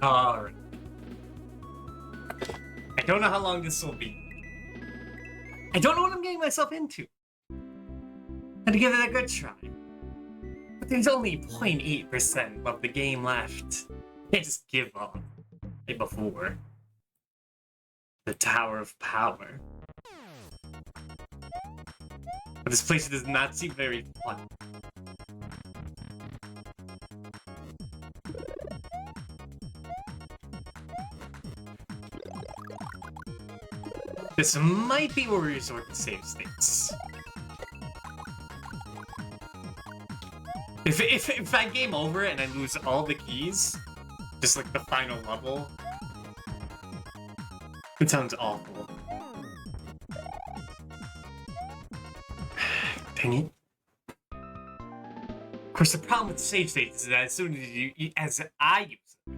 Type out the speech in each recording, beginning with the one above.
Alright. I don't know how long this will be. I don't know what I'm getting myself into. I'm gonna give it a good try. But there's only 0.8% of the game left. I just give up. Like before. The Tower of Power. But this place does not seem very fun. This might be where we resort to save states. If I game over and I lose all the keys, just like the final level, it sounds awful. Dang it. Of course, the problem with save states is that as soon as I use it,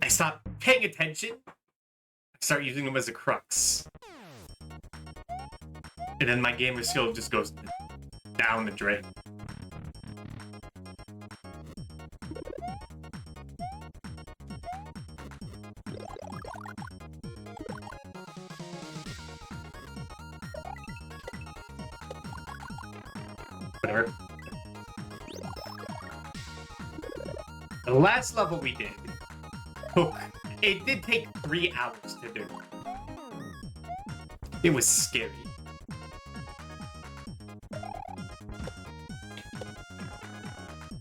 I stop paying attention. Start using them as a crux. And then my gamer skill just goes down the drain. Whatever. The last level we did took... It did take 3 hours to do. It was scary.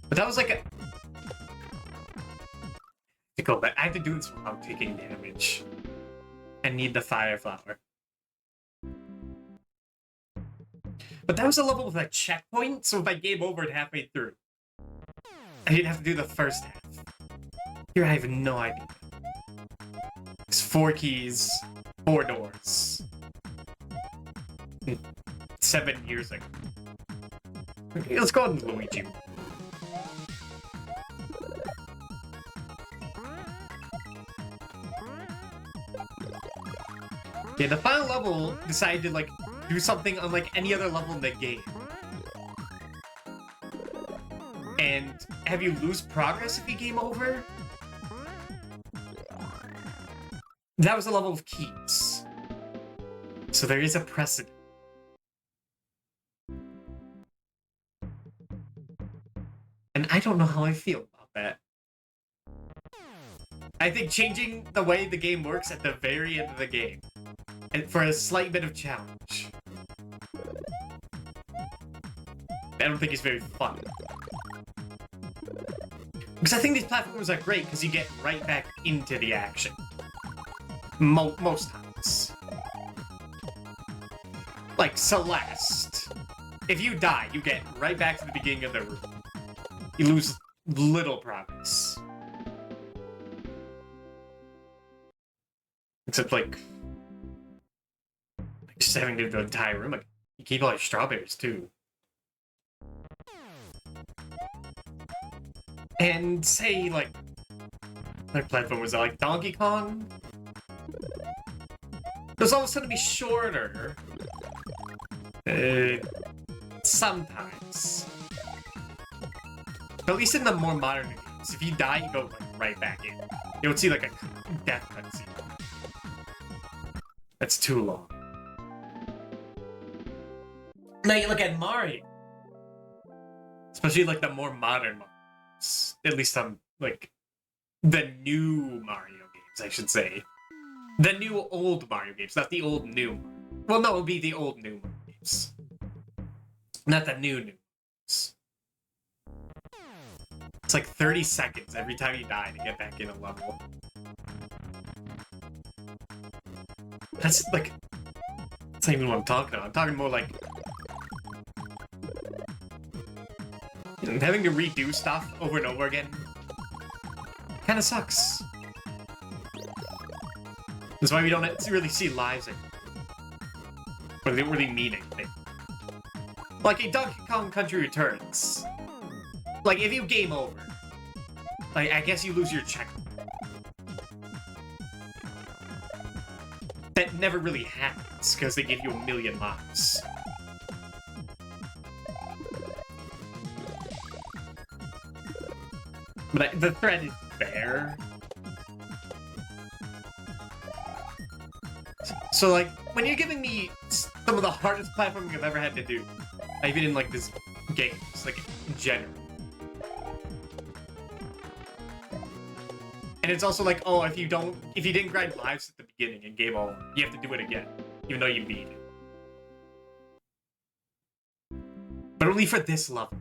But that was like a... To go back, I have to do this without taking damage. I need the fire flower. But that was a level with a checkpoint, so if I game over it halfway through, I didn't have to do the first half. Here I have no idea. It's 4 keys, 4 doors. 7 years ago. Okay, let's go on Luigi. Yeah, the final level decided to, like, do something unlike any other level in the game. And have you lose progress if you game over? That was a level of keys. So there is a precedent. And I don't know how I feel about that. I think changing the way the game works at the very end of the game, and for a slight bit of challenge, I don't think it's very fun. Because I think these platforms are great because you get right back into the action. Most times. Like Celeste. If you die, you get right back to the beginning of the room. You lose little progress. Except, like just having to do the entire room. Like, you keep all your strawberries, too. And say, like, their platform was like Donkey Kong. Those always tend to be shorter. Sometimes. But at least in the more modern games, if you die, you go like, right back in. You don't see like a death cutscene. That's too long. Now you look at Mario. Especially like the more modern Marios. At least like the new Mario games, I should say. The new old Mario games, not the old new. Well, no, it would be the old new Mario games. Not the new ones. It's like 30 seconds every time you die to get back in a level. That's like... That's not even what I'm talking about. I'm talking more like... having to redo stuff over and over again kinda sucks. That's why we don't really see lives anymore. Or they don't really mean anything. Like in Donkey Kong Country Returns. Like, if you game over, like, I guess you lose your checkpoint. that never really happens because they give you a million lives. But the threat is there. So, like, when you're giving me some of the hardest platforming I've ever had to do, even in, like, this game, like, in general. And it's also like, oh, if you didn't grind lives at the beginning in game over, you have to do it again, even though you beat it. But only for this level.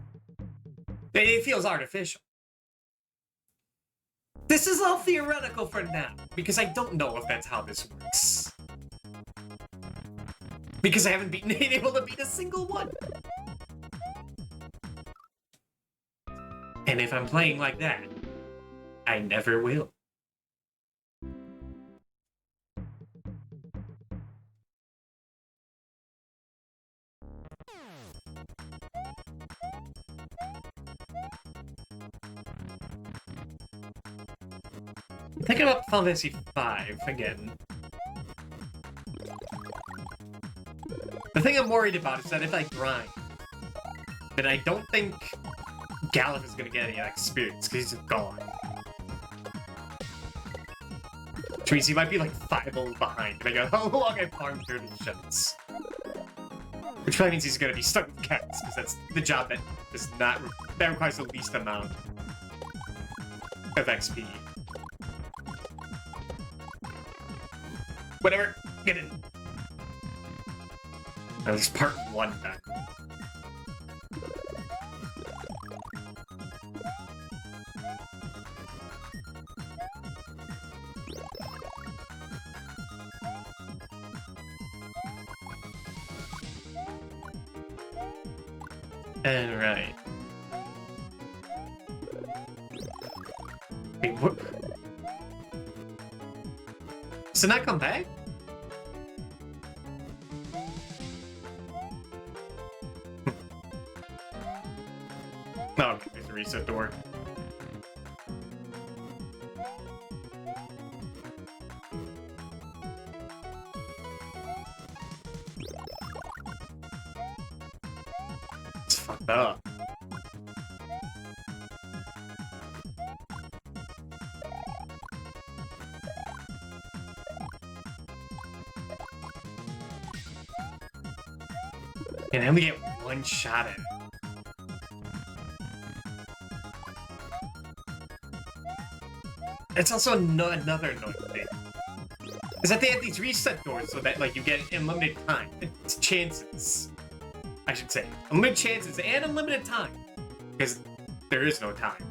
It feels artificial. This is all theoretical for now, because I don't know if that's how this works. Because I haven't been able to beat a single one. And if I'm playing like that, I never will. Thinking about Final Fantasy V again. The thing I'm worried about is that if I grind, then I don't think Galuf is gonna get any experience because he's gone. Which means he might be like 5 levels behind. And I go, how long I farmed turtle shells? Which probably means he's gonna be stuck with cats because that's the job that does not that requires the least amount of XP. Whatever, get in. At least part 1 done. And right. Wait, what? Does not come back? Oh, okay, there's a reset door. It's fucked up. And I only get one shot at it. It's also another annoying thing. Is that they have these reset doors so that, like, you get unlimited time. It's chances. I should say. Unlimited chances and unlimited time. Because there is no time.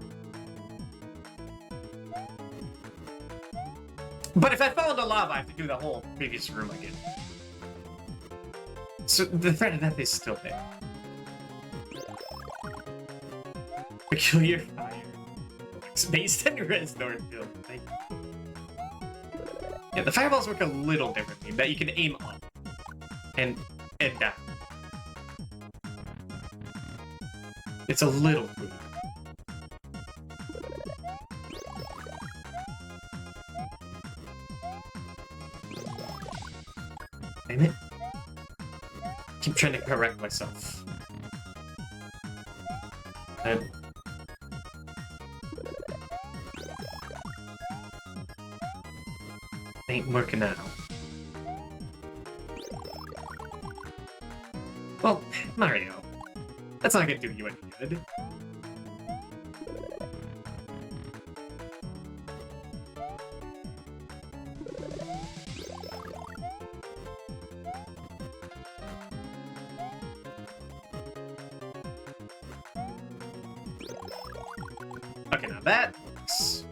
But if I fall into lava, I have to do the whole previous room again. So the threat of death is still there. Peculiar fire. Based on red door build. Yeah, the fireballs work a little differently. That you can aim up and down. It's a little tweak. Damn it. Keep trying to correct myself. Ain't working out. Well, Mario, that's not gonna do you any good. Okay, now that works.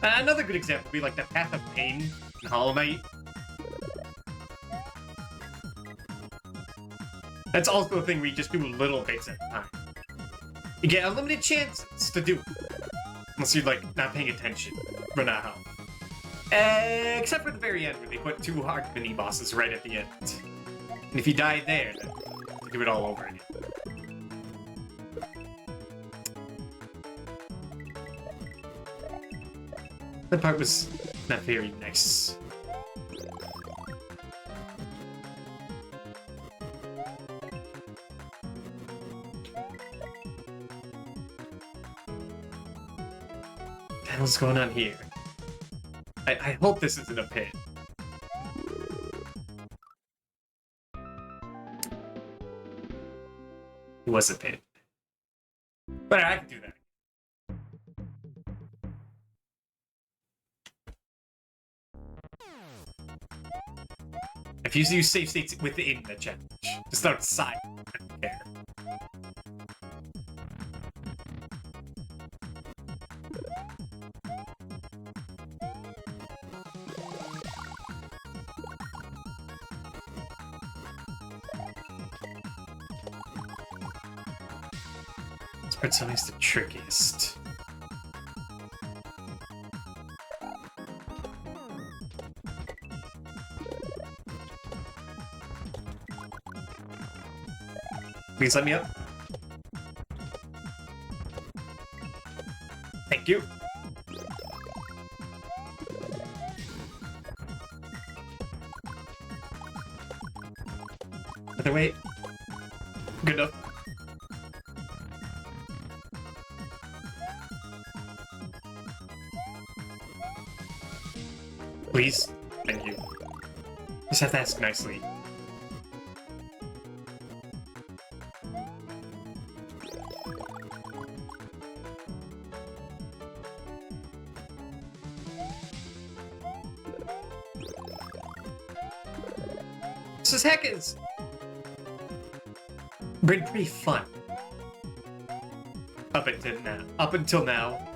Another good example would be like the Path of Pain in Hollow Knight. That's also a thing where you just do little bits at a time. You get unlimited chances to do it. Unless you're, like, not paying attention, run out of health. Except for the very end, where they put 2 hard mini-bosses right at the end. And if you die there, then you do it all over again. That part was not very nice. What's going on here? I hope this isn't a pit. It was a pit. But I can do that. If you use save states within the challenge, just outside, I don't care. This part's always the trickiest. Please let me up. Thank you. Other way. Good enough. Please. Thank you. Just have to ask nicely. This heck is been pretty fun up until now.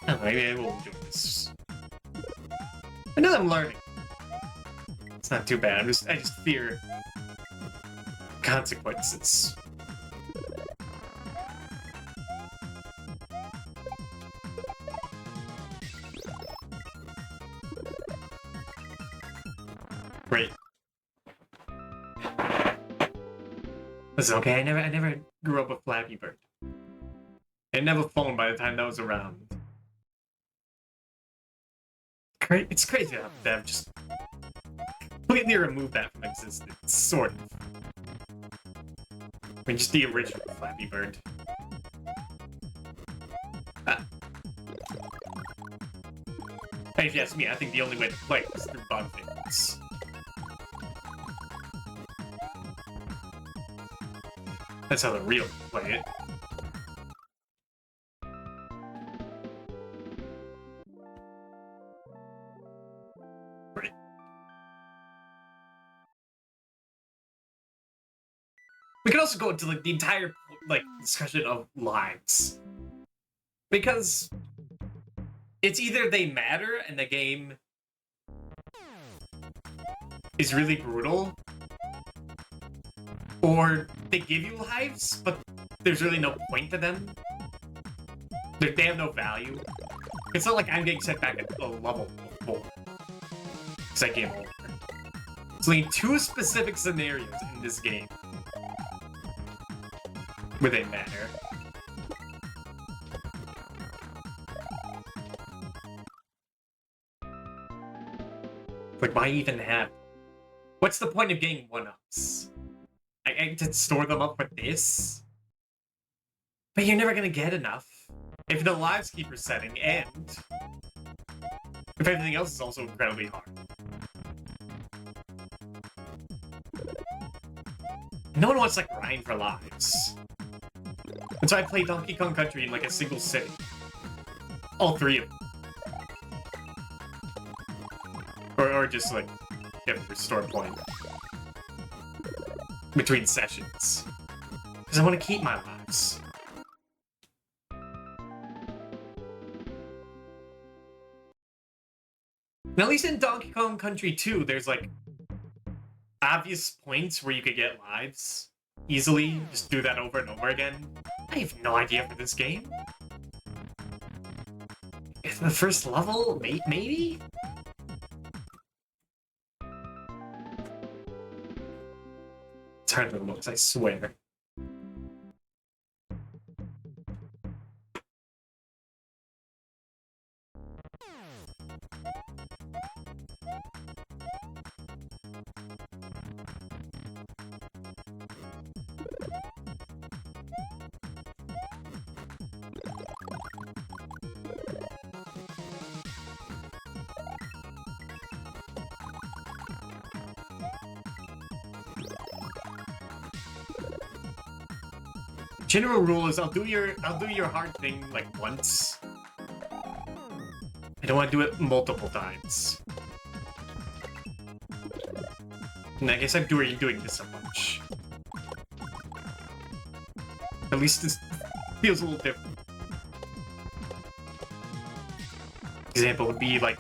Oh, maybe I will enjoy this. I know I'm learning. It's not too bad. I just fear consequences. Great. Listen, okay, I never grew up with Flappy Bird. I didn't have a phone by the time that was around. It's crazy to have just completely removed that from existence, sort of. I mean, just the original Flappy Bird. And if you ask me, I think the only way to play it is through bug fixes. That's how the real play it. Right. We could also go into like the entire discussion of lives, because it's either they matter and the game is really brutal, or they give you lives, but there's really no point to them. They have no value. It's not like I'm getting set back at a level before. Because I game over. There's only 2 specific scenarios in this game where they matter. Like, why even have... What's the point of getting 1-ups? I to store them up for this? But you're never gonna get enough. If the lives keep resetting, and if everything else is also incredibly hard. No one wants to grind for lives. That's why I play Donkey Kong Country in like a single city. All 3 of them. Or just like get a restore point between sessions. Because I want to keep my lives. And at least in Donkey Kong Country 2, there's like obvious points where you could get lives easily. Just do that over and over again. I have no idea for this game. The first level? Maybe? It's harder than it looks, I swear. General rule is I'll do your hard thing like once. I don't want to do it multiple times. And I guess I'm doing this a bunch. At least this feels a little different. Example would be like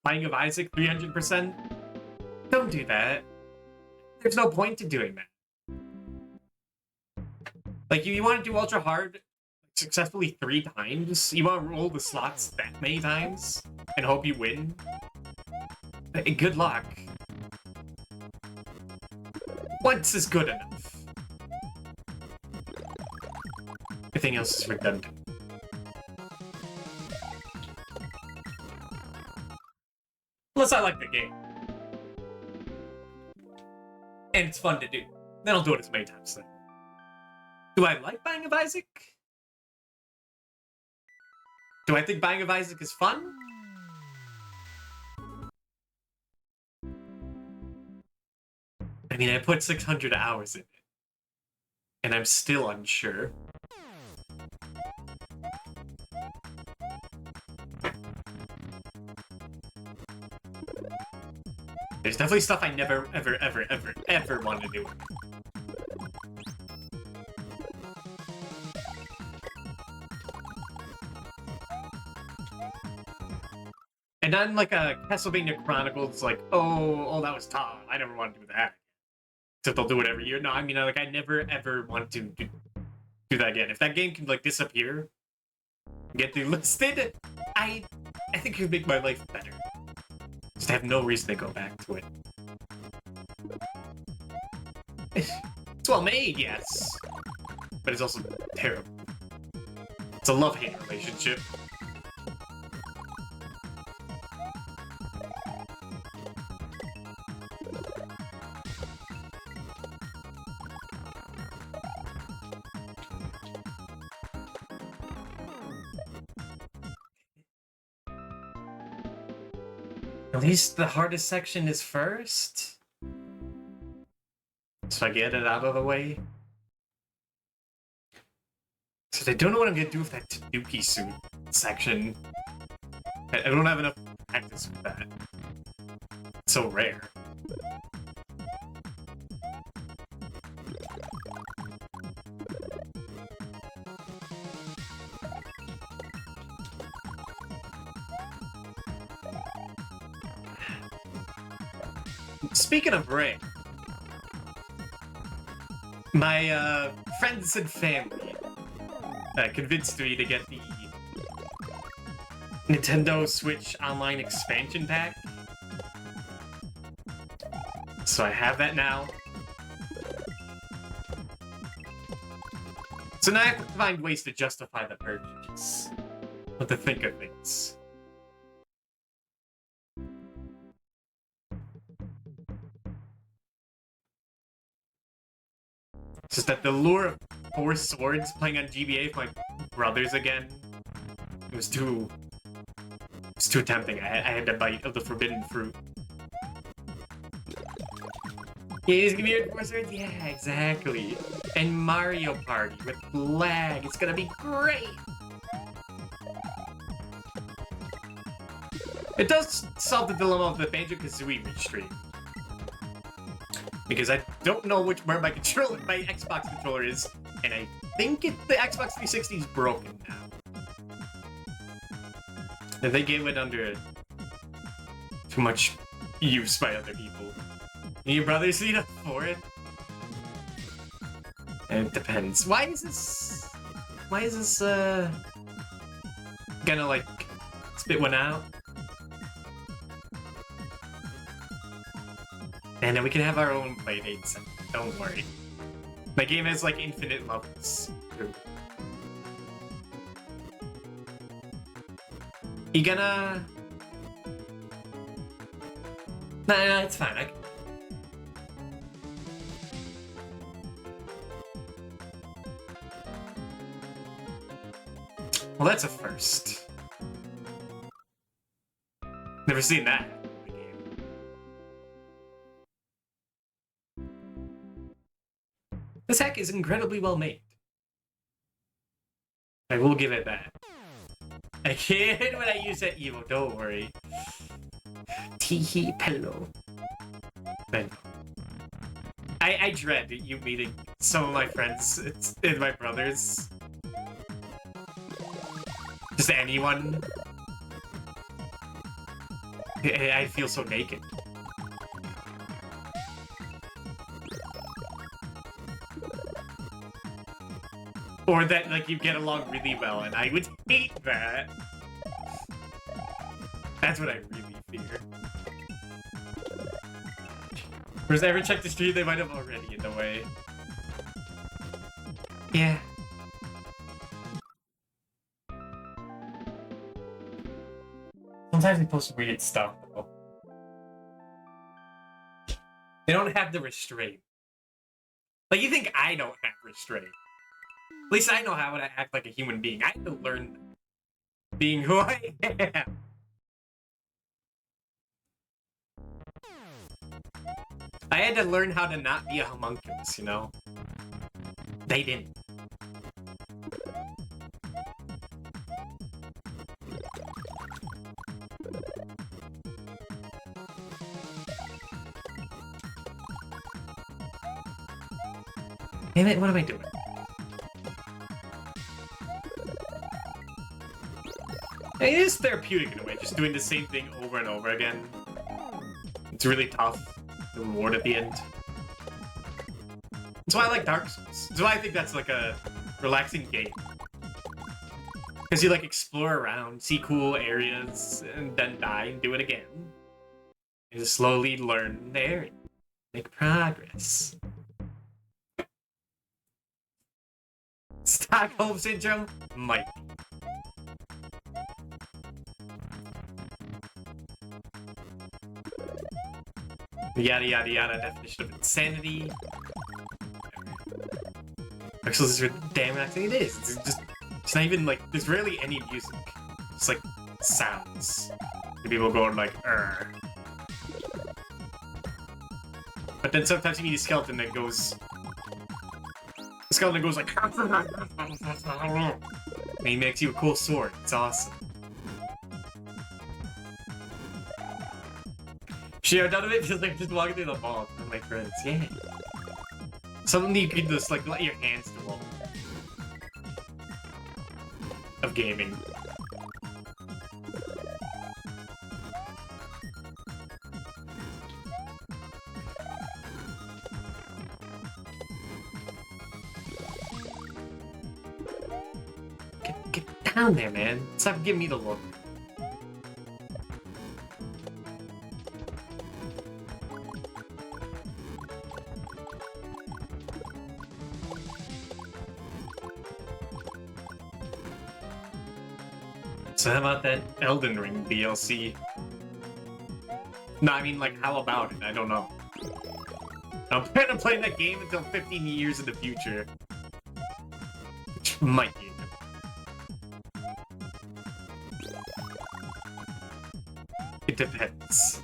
Binding of Isaac 300%. Don't do that. There's no point to doing that. Like, you want to do ultra hard successfully 3 times? You want to roll the slots that many times and hope you win? Good luck. Once is good enough. Everything else is redundant. Unless I like the game. And it's fun to do. Then I'll do it as many times then. Do I like Binding of Isaac? Do I think Binding of Isaac is fun? I mean, I put 600 hours in it. And I'm still unsure. There's definitely stuff I never, ever want to do. And then, like, a Castlevania Chronicles, like, oh, that was tough. I never want to do that. Except they'll do it every year. No, I mean, like, I never, ever want to do that again. If that game can, like, disappear, get delisted, I think it would make my life better. Just have no reason to go back to it. It's well made, yes. But it's also terrible. It's a love-hate relationship. At least the hardest section is first. So I get it out of the way. So I don't know what I'm gonna do with that Tanuki suit section. I don't have enough practice with that. It's so rare. Speaking of rare, my friends and family convinced me to get the Nintendo Switch Online Expansion Pack. So I have that now. So now I have to find ways to justify the purchase. What to think of things. It's just that the lure of 4 swords playing on GBA with my brothers again, it was too tempting. I had to bite of the forbidden fruit. Yeah, he's gonna be 4 swords? Yeah, exactly. And Mario Party with lag. It's gonna be great! It does solve the dilemma of the Banjo-Kazooie restream. Because I don't know where my Xbox controller is, and I think the Xbox 360 is broken now. And they gave it under too much use by other people. And your brothers need up for it? And it depends. Why is this Gonna like spit one out. And then we can have our own playdates. Don't worry. My game has like infinite levels. You gonna... Nah, it's fine. Well, that's a first. Never seen that in the game. This hack is incredibly well made. I will give it that. I kid when I use that Evo, don't worry. Teehee pillow. I dread you meeting some of my friends and my brothers. Just anyone. I feel so naked. Or that, like, you get along really well, and I would hate that. That's what I really fear. Whereas ever check the street, they might have already in the way. Yeah. Sometimes they post weird stuff, though. They don't have the restraint. Like, you think I don't have restraint. At least I know how to act like a human being. I had to learn being who I am. I had to learn how to not be a homunculus, you know? They didn't. Damn it, what am I doing? It is therapeutic in a way, just doing the same thing over and over again. It's really tough. The reward at the end. That's why I like Dark Souls. That's why I think that's like a relaxing game. Because you like explore around, see cool areas, and then die and do it again. You just slowly learn the area. Make progress. Stockholm Syndrome? Might be. Yada yada yada definition of insanity. Dark Souls is damn acting. It is. It's not even like there's rarely any music. It's like sounds. And people going like But then sometimes you meet a skeleton that goes. The skeleton goes like and he makes you a cool sword. It's awesome. Share none of it feels like just walking through the mall with my friends. Yeah. Something you could just like let your hands do all of gaming. Get down there, man. Stop giving me the look. So how about that Elden Ring DLC? No, I mean, like, how about it? I don't know. I'm planning on playing that game until 15 years in the future. Which might be. It depends.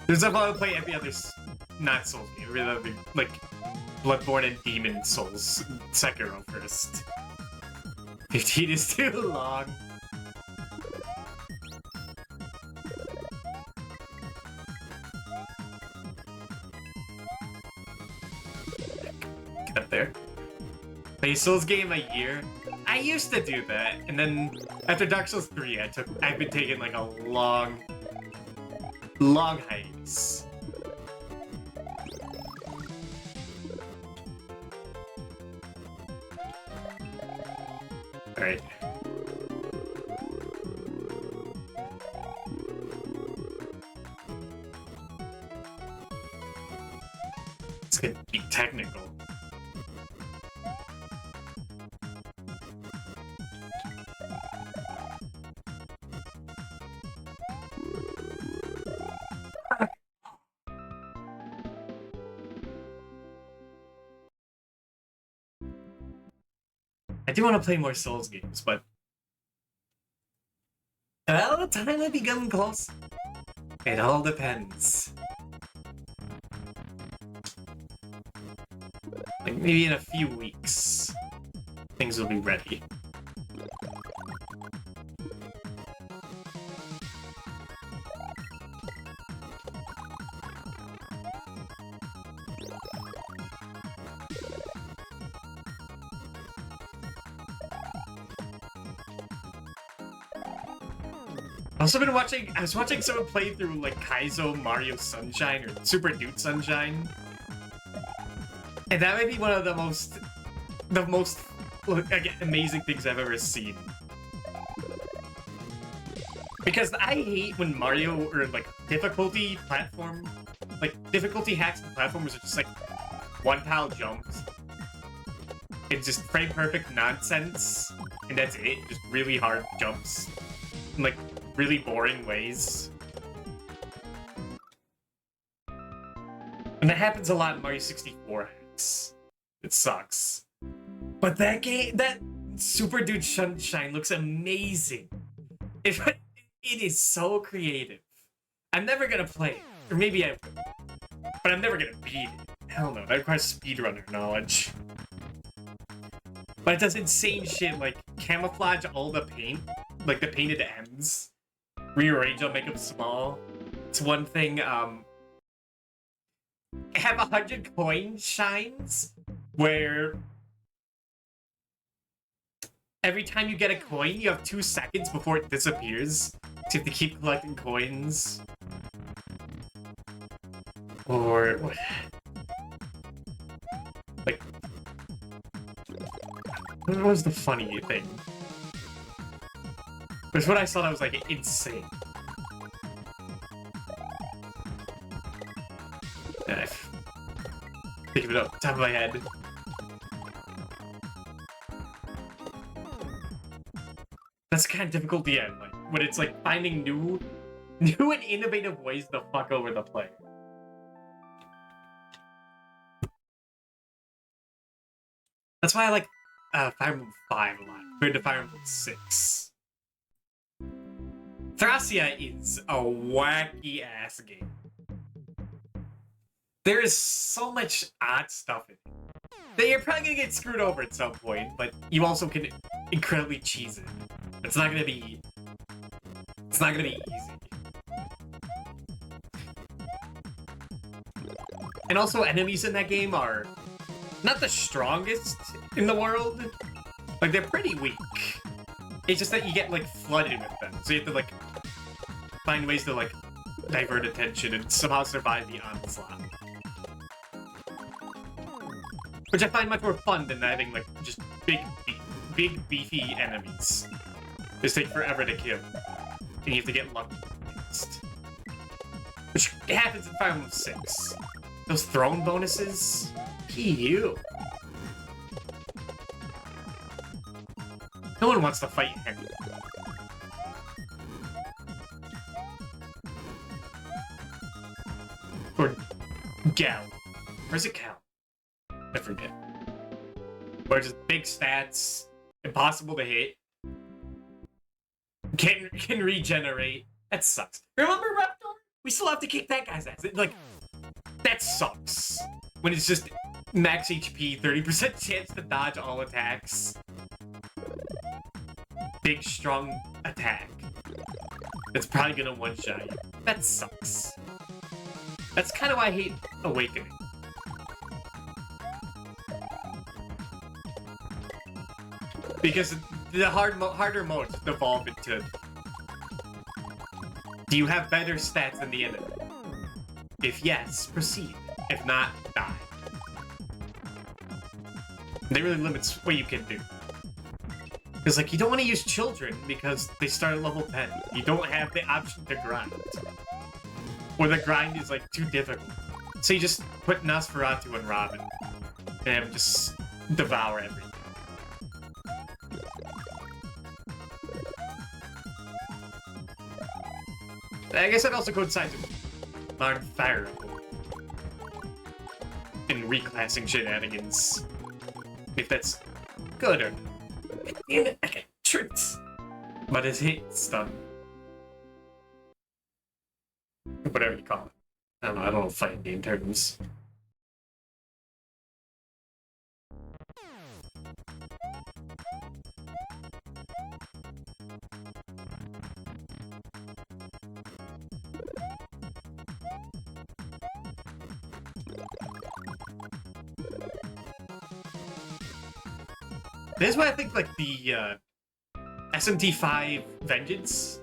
There's a lot to play every other not Souls game. Every other, like, Bloodborne and Demon Souls. Sekiro first. 15 is too long. Get up there. Play Souls game a year? I used to do that, and then after Dark Souls 3, I've been taking like a long hiatus. Alright. It's gonna be technical. I do want to play more Souls games, but well, the time might be getting close. It all depends. Like maybe in a few weeks, things will be ready. I've also been watching. I was watching someone play through like Kaizo Mario Sunshine or Super Dude Sunshine, and that might be one of the most like, amazing things I've ever seen. Because I hate when Mario or like difficulty hacks and platformers are just like one tile jumps. It's just frame perfect nonsense, and that's it. Just really hard jumps, in, like really boring ways. And that happens a lot in Mario 64 hacks. It sucks. But that game, that Super Dude Sunshine looks amazing. It is so creative. I'm never gonna play it. Or maybe I will. But I'm never gonna beat it. Hell no, that requires speedrunner knowledge. But it does insane shit like camouflage all the paint, like the painted ends. Rearrange them, make them small. It's one thing, have 100 coin shines where every time you get a coin, you have 2 seconds before it disappears. So you have to keep collecting coins. Or like, what was the funny thing? Because when I saw that, I was like, insane. Think of it up, top of my head. That's kind of difficult to end, like, when it's like finding new and innovative ways to fuck over the player. That's why I like Fire Emblem 5 a lot, compared to Fire Emblem 6. Thracia is a wacky ass game. There is so much odd stuff in it that you're probably gonna get screwed over at some point, but you also can incredibly cheese it. It's not gonna be easy. And also, enemies in that game are not the strongest in the world. Like, they're pretty weak. It's just that you get, like, flooded with them. So you have to, like, find ways to, like, divert attention and somehow survive the onslaught. Which I find much more fun than having, like, just big, beefy enemies. Just take forever to kill. And you have to get lucky against. Which happens in Fire Emblem 6. Those throne bonuses? Ew. No one wants to fight Henry. Or Gal. Where's it Cal? I forget. Where just big stats, impossible to hit, can regenerate. That sucks. Remember Raptor? We still have to kick that guy's ass. Like, that sucks. When it's just max HP, 30% chance to dodge all attacks. Big, strong attack. That's probably gonna one-shot you. That sucks. That's kind of why I hate Awakening. Because the harder modes devolve into... Do you have better stats than the enemy? If yes, proceed. If not, die. They really limits what you can do. Because, like, you don't want to use children because they start at level 10. You don't have the option to grind. Or the grind is, like, too difficult. So you just put Nosferatu and Robin, and have him just devour everything. I guess that also coincides with Modern Fire Emblem and reclassing shenanigans. If that's good or not. Damn it, I got tricked. But his hit's done. Whatever you call it. I don't know fighting game terms. This is why I think like the SMT5 Vengeance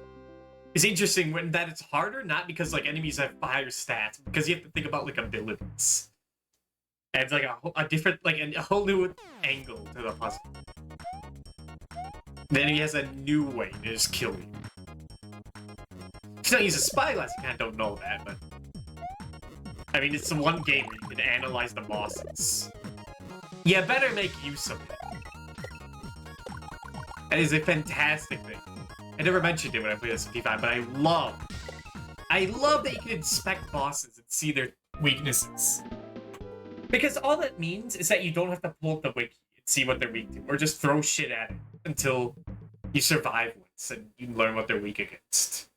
is interesting when that it's harder, not because like enemies have higher stats, because you have to think about like abilities. And it's like a different, like a whole new angle to the puzzle. Then he has a new way to just kill you. If you don't use a spyglass, you kind of don't know that, but I mean, it's the one game where you can analyze the bosses. You better make use of it. That is a fantastic thing. I never mentioned it when I played SMT5, but I love that you can inspect bosses and see their weaknesses. Because all that means is that you don't have to pull up the wiki and see what they're weak to, or just throw shit at it until you survive once and you learn what they're weak against.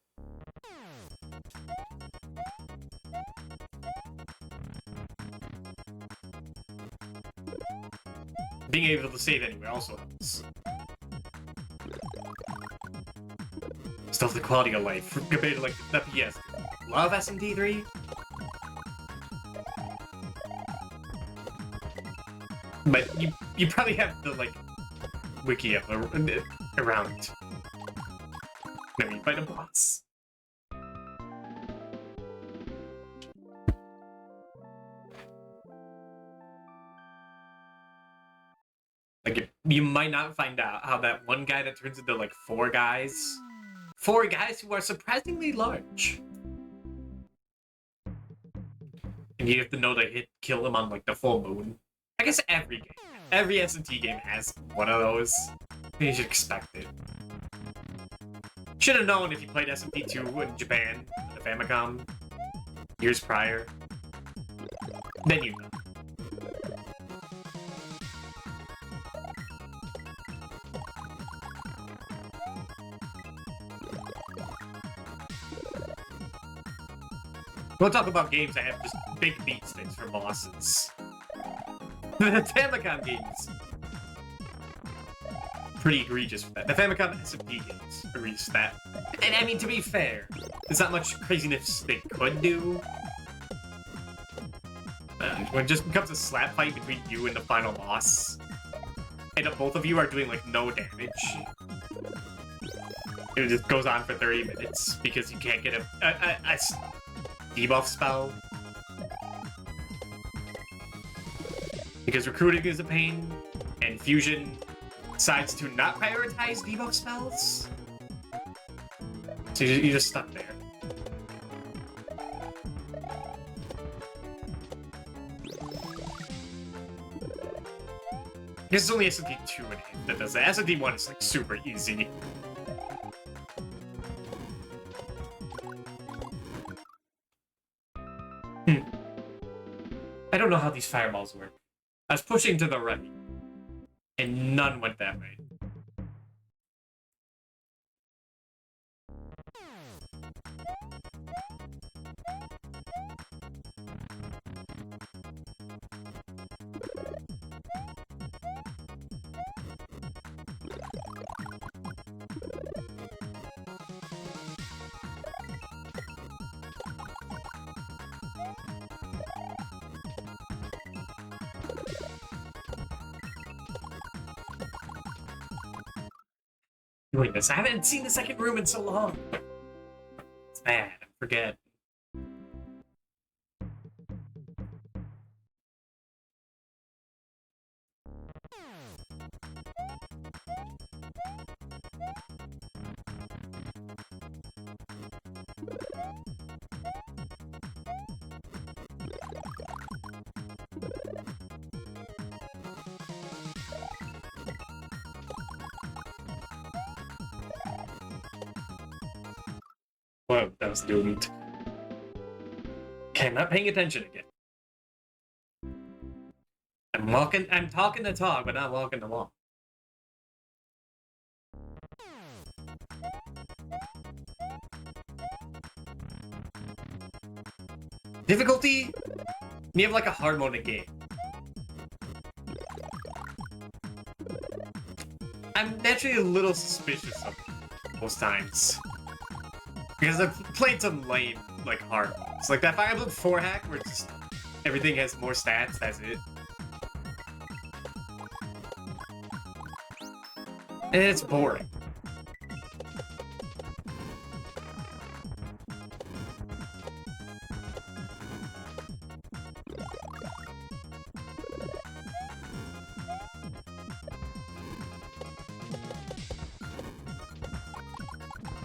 Being able to save anywhere also helps. Still the quality of life compared to like the PS. Love SMT3. But you probably have the like wiki up around. Maybe you fight a boss. Like you might not find out how that one guy that turns into like four guys who are surprisingly large. And you have to know to kill them on like the full moon. I guess every SMT game has one of those. You should expect it. Should have known if you played SMT2 in Japan, the Famicom, years prior. Then you know. We'll talk about games that have just big beat sticks for bosses. The Famicom games. Pretty egregious for that. The Famicom SMP games egregious for that. And I mean, to be fair, there's not much craziness they could do. When it just becomes a slap fight between you and the final boss, and both of you are doing like no damage, it just goes on for 30 minutes because you can't get a debuff spell. Because recruiting is a pain, and Fusion decides to not prioritize debuff spells. So you're just stuck there. I guess it's only SMT2 that does that. SMT1 is like super easy. I don't know how these fireballs work. I was pushing to the right, and none went that way. Doing this. I haven't seen the second room in so long. It's bad. I forget. Whoa, that was doomed. Okay, I'm not paying attention again. I'm talking the talk, but not walking the walk. Difficulty? You have like a hard mode in game. I'm naturally a little suspicious of it most times. Because I've played some lame, like, hard modes. Like that Fire Emblem 4 hack where it's just everything has more stats, that's it. And it's boring.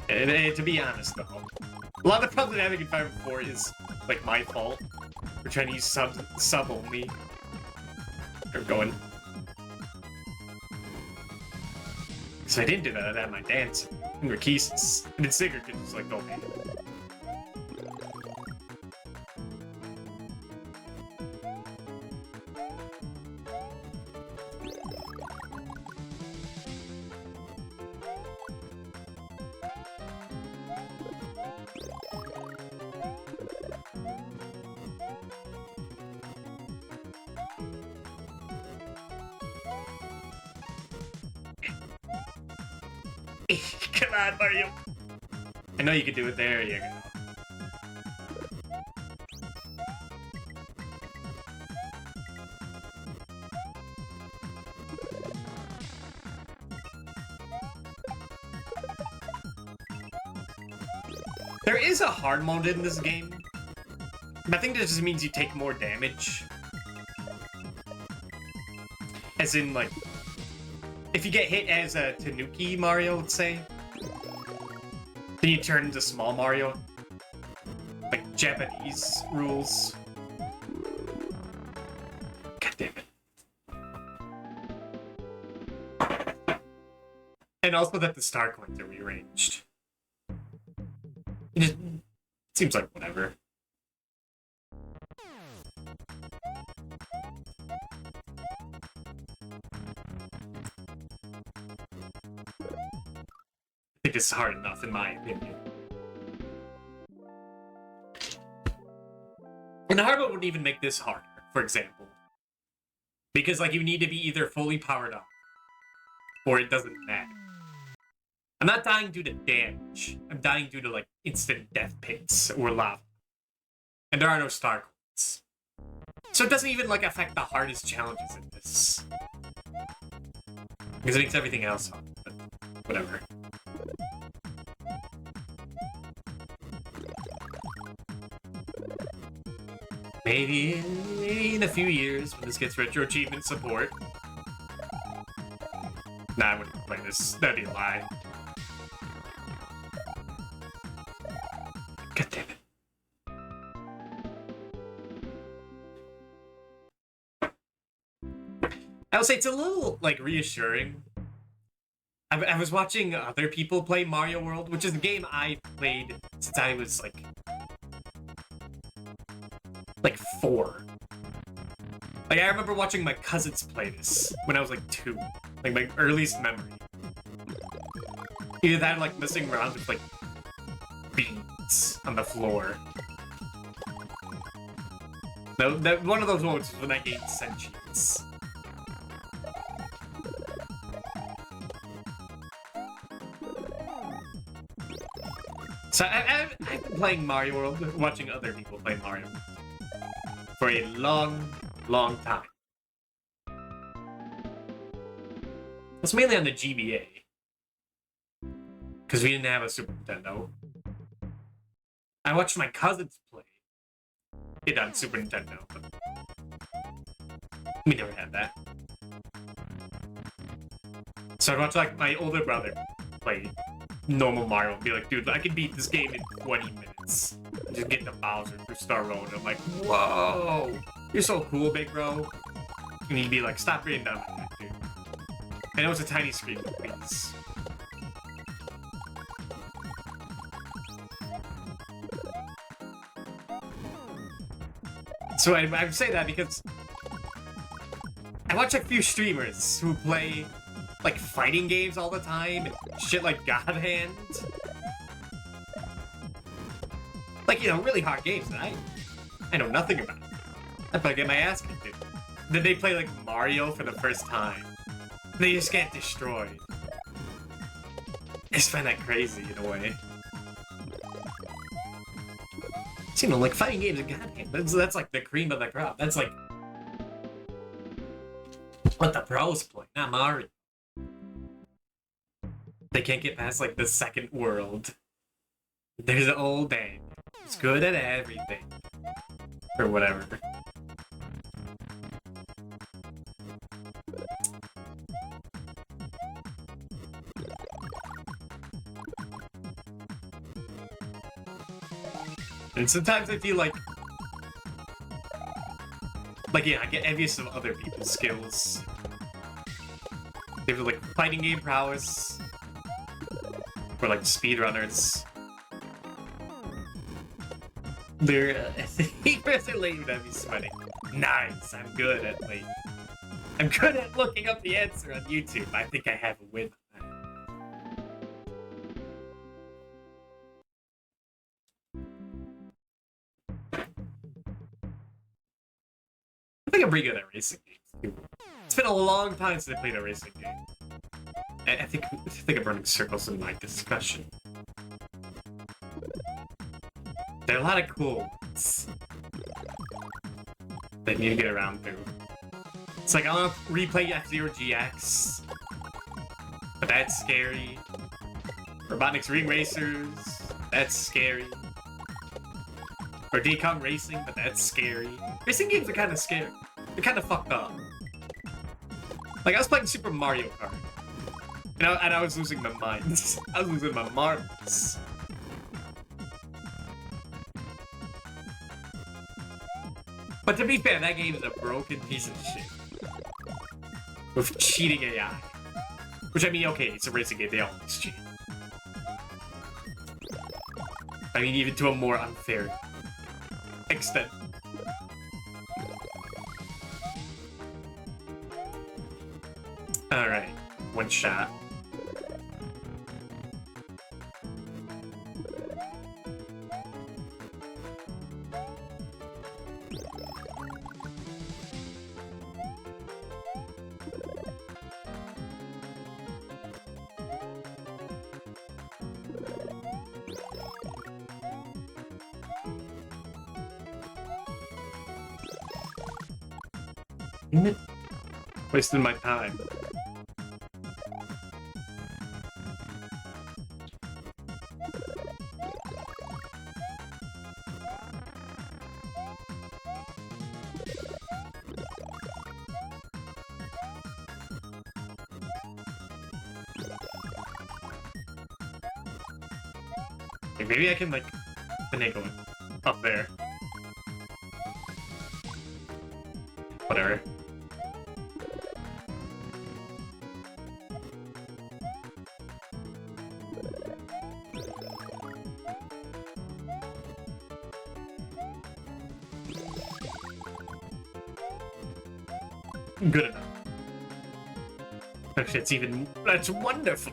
And to be honest, though, a lot of the problems I'm having in Fire Emblem 4 is, like, my fault. We're trying to use sub only. Or going. So I didn't do that, I'd have my dance in Rakesis. And then Sigurd could just, like, go man. Come on, Mario. I know you can do it. There you go. There is a hard mode in this game. I think that just means you take more damage. As in, like, if you get hit as a Tanuki Mario, let's say, then you turn into small Mario. Like Japanese rules. God damn it. And also that the star coins are rearranged. It just seems like whatever. I think it's hard enough, in my opinion. And the hard mode wouldn't even make this harder, for example. Because, like, you need to be either fully powered up, or it doesn't matter. I'm not dying due to damage. I'm dying due to, like, instant death pits or lava. And there are no star coins. So it doesn't even, like, affect the hardest challenges in this. Because it makes everything else hard, but whatever. Maybe in a few years, when this gets retro achievement support. Nah, I wouldn't play this. That'd be a lie. God damn it. I would say it's a little, like, reassuring. I was watching other people play Mario World, which is a game I played since I was, like 4. Like, I remember watching my cousins play this when I was, like, 2. Like, my earliest memory. Either that or, like, messing around with, like, beans on the floor. No, that one of those moments was when I gained sentience. So I've been playing Mario World, watching other people play Mario World for a long, long time. It's mainly on the GBA. Because we didn't have a Super Nintendo. I watched my cousins play it on Super Nintendo, but we never had that. So I watched, like, my older brother play normal Mario and be like, dude, I can beat this game in 20 minutes. Just get the Bowser through Star Road. I'm like, whoa, you're so cool, big bro. And he'd be like, stop reading down like that, dude. I know it's a tiny screen, please. So I say that because I watch a few streamers who play like fighting games all the time and shit like God Hand. Like, you know, really hard games that I know nothing about. I probably get my ass kicked in. Then they play like Mario for the first time. They just get destroyed. I just find that crazy in a way. So, you know, like fighting games, goddamn, that's like the cream of the crop. That's like what the pros play, not Mario. They can't get past like the second world. There's an old man. He's good at everything. Or whatever. And sometimes I feel like, yeah, I get envious of other people's skills. They have like fighting game prowess, or like speedrunners. They're late would have me sweating. Nice, I'm good at like, I'm good at looking up the answer on YouTube. I think I have a win. I think I'm pretty good at racing games. It's been a long time since I played a racing game. I think I'm running circles in my discussion. There are a lot of cool ones that you need to get around to. It's like, I want to replay F-Zero GX, but that's scary. Robotnik's Ring Racers, that's scary. Or Decom Racing, but that's scary. Racing games are kind of scary. They're kind of fucked up. Like, I was playing Super Mario Kart, and I was losing my mind. I was losing my marbles. But to be fair, that game is a broken piece of shit. With cheating AI. Which, I mean, okay, it's a racing game, they always cheat. I mean, even to a more unfair extent. Alright, one shot. Wasting my time. Okay, maybe I can like finagle it up there. Whatever. Good enough. Actually, that's wonderful.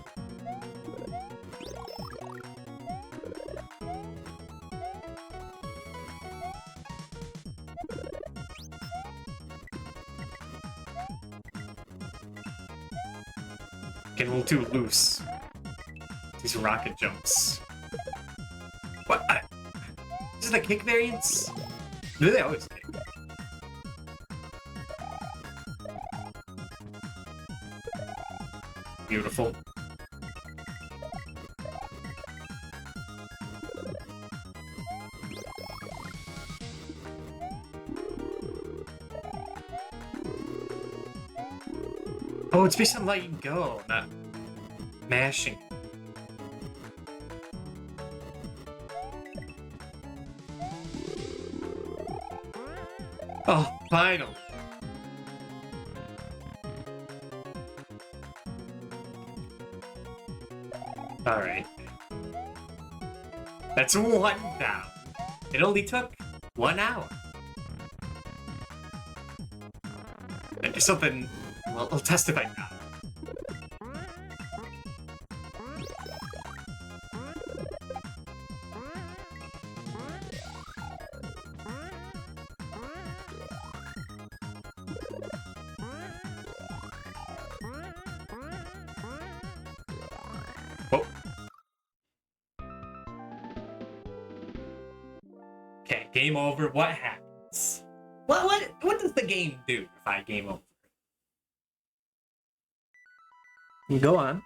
Getting a little too loose. These rocket jumps. What? Is it the kick variants? Do they always kick? Beautiful. Oh, it's based on letting go, not mashing. Oh, finally. Alright. That's one down. It only took 1 hour. something. Well, I'll test if I got it. Oh. Okay, game over. What happens? What does the game do if I game over? You go on.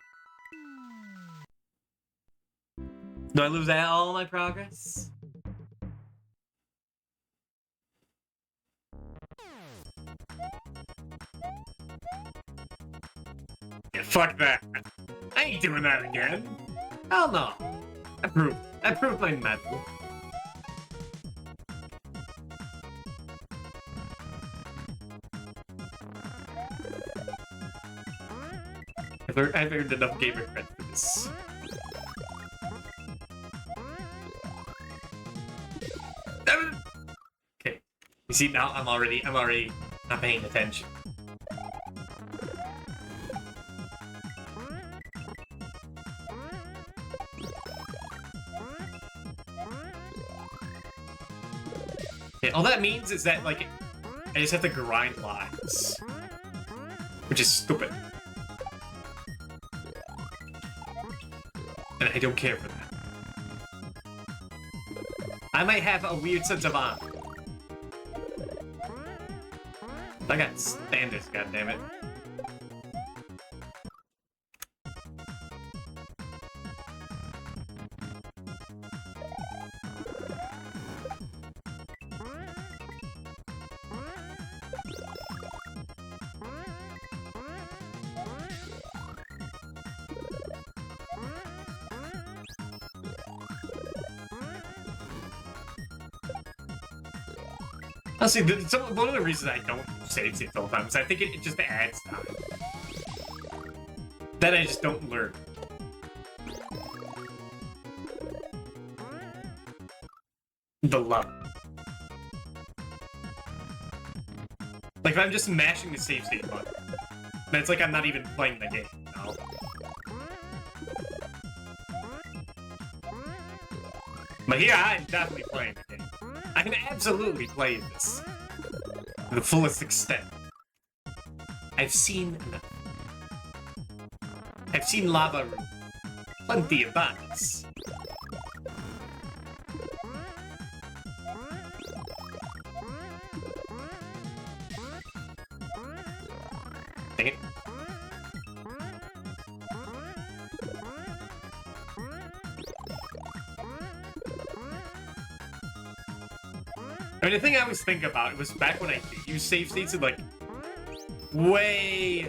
Do I lose all my progress? Yeah, fuck that. I ain't doing that again. Hell no. I proved my mettle. I've earned enough gamer credit for this. Okay. You see now I'm already not paying attention. Okay, all that means is that like I just have to grind lives. Which is stupid. And I don't care for that. I might have a weird sense of honor. I got standards, goddammit. Honestly, one of the reasons I don't save states all the time is I think it just adds time. That I just don't learn. The love. Like, if I'm just mashing the save state button, then it's like I'm not even playing the game, you know? But here, I'm definitely playing the game. I can absolutely play this to the fullest extent. I've seen enough. I've seen Lava Room plenty of times. Dang it. I mean, the thing I always think about, it was back when I used save states in, like, way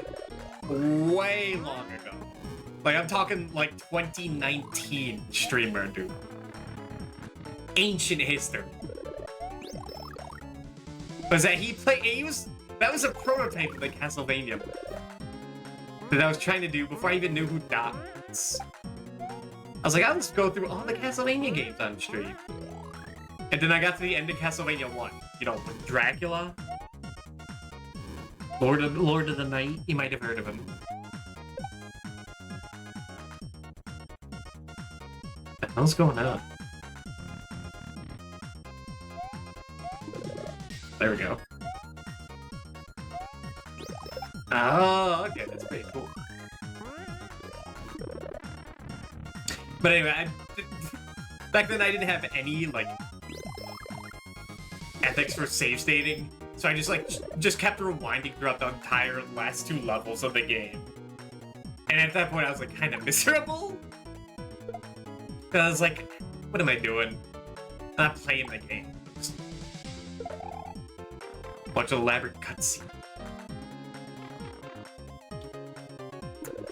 long ago. Like, I'm talking, like, 2019 streamer, dude. Ancient history. Was that that was a prototype of the Castlevania that I was trying to do before I even knew who Dot was. I was like, I'll just go through all the Castlevania games on stream. And then I got to the end of Castlevania 1. You know, with Dracula. Lord of the Night. You might have heard of him. What the hell's going on? There we go. Oh, okay, that's pretty cool. But anyway, back then I didn't have any, like, ethics for save stating, so I just kept rewinding throughout the entire last 2 levels of the game. And at that point I was like kind of miserable. Cause I was like, what am I doing? I'm not playing the game. Bunch of elaborate cutscene.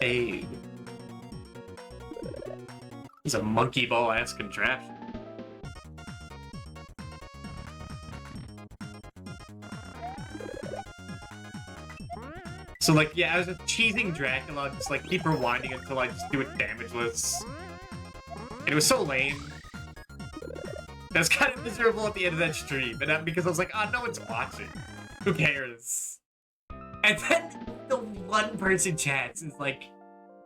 Hey. It's a monkey ball ass contraption. So, like, yeah, I was just cheesing Dracula, just, like, keep rewinding until I just do it damageless. And it was so lame. I was kind of miserable at the end of that stream, and because I was like, oh, no one's watching. Who cares? And then the one person chats is like,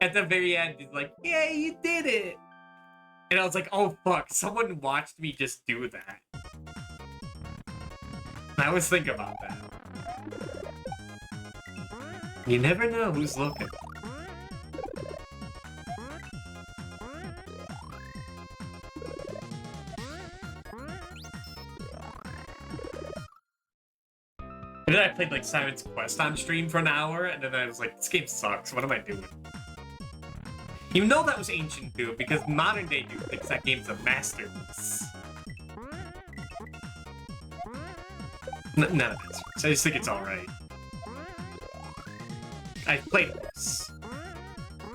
at the very end, is like, yeah, you did it. And I was like, oh fuck, someone watched me just do that. I always think about that. You never know who's looking. And then I played like Simon's Quest on stream for an hour, and then I was like, this game sucks, what am I doing? You know that was ancient dude, because modern day dude thinks that game's a masterpiece. None of this. So I just think it's alright. I played this.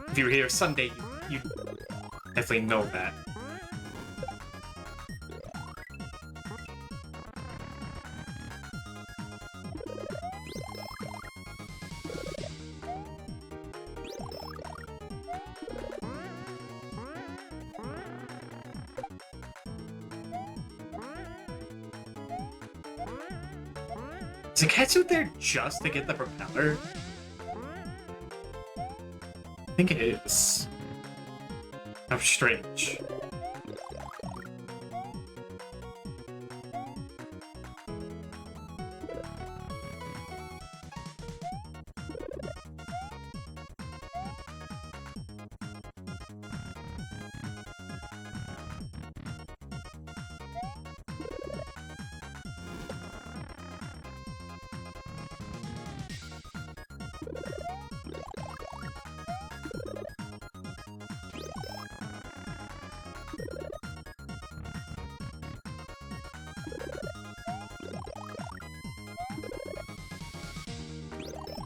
If you were here Sunday, you definitely know that. Is the catsuit there just to get the propeller? I think it is. How strange.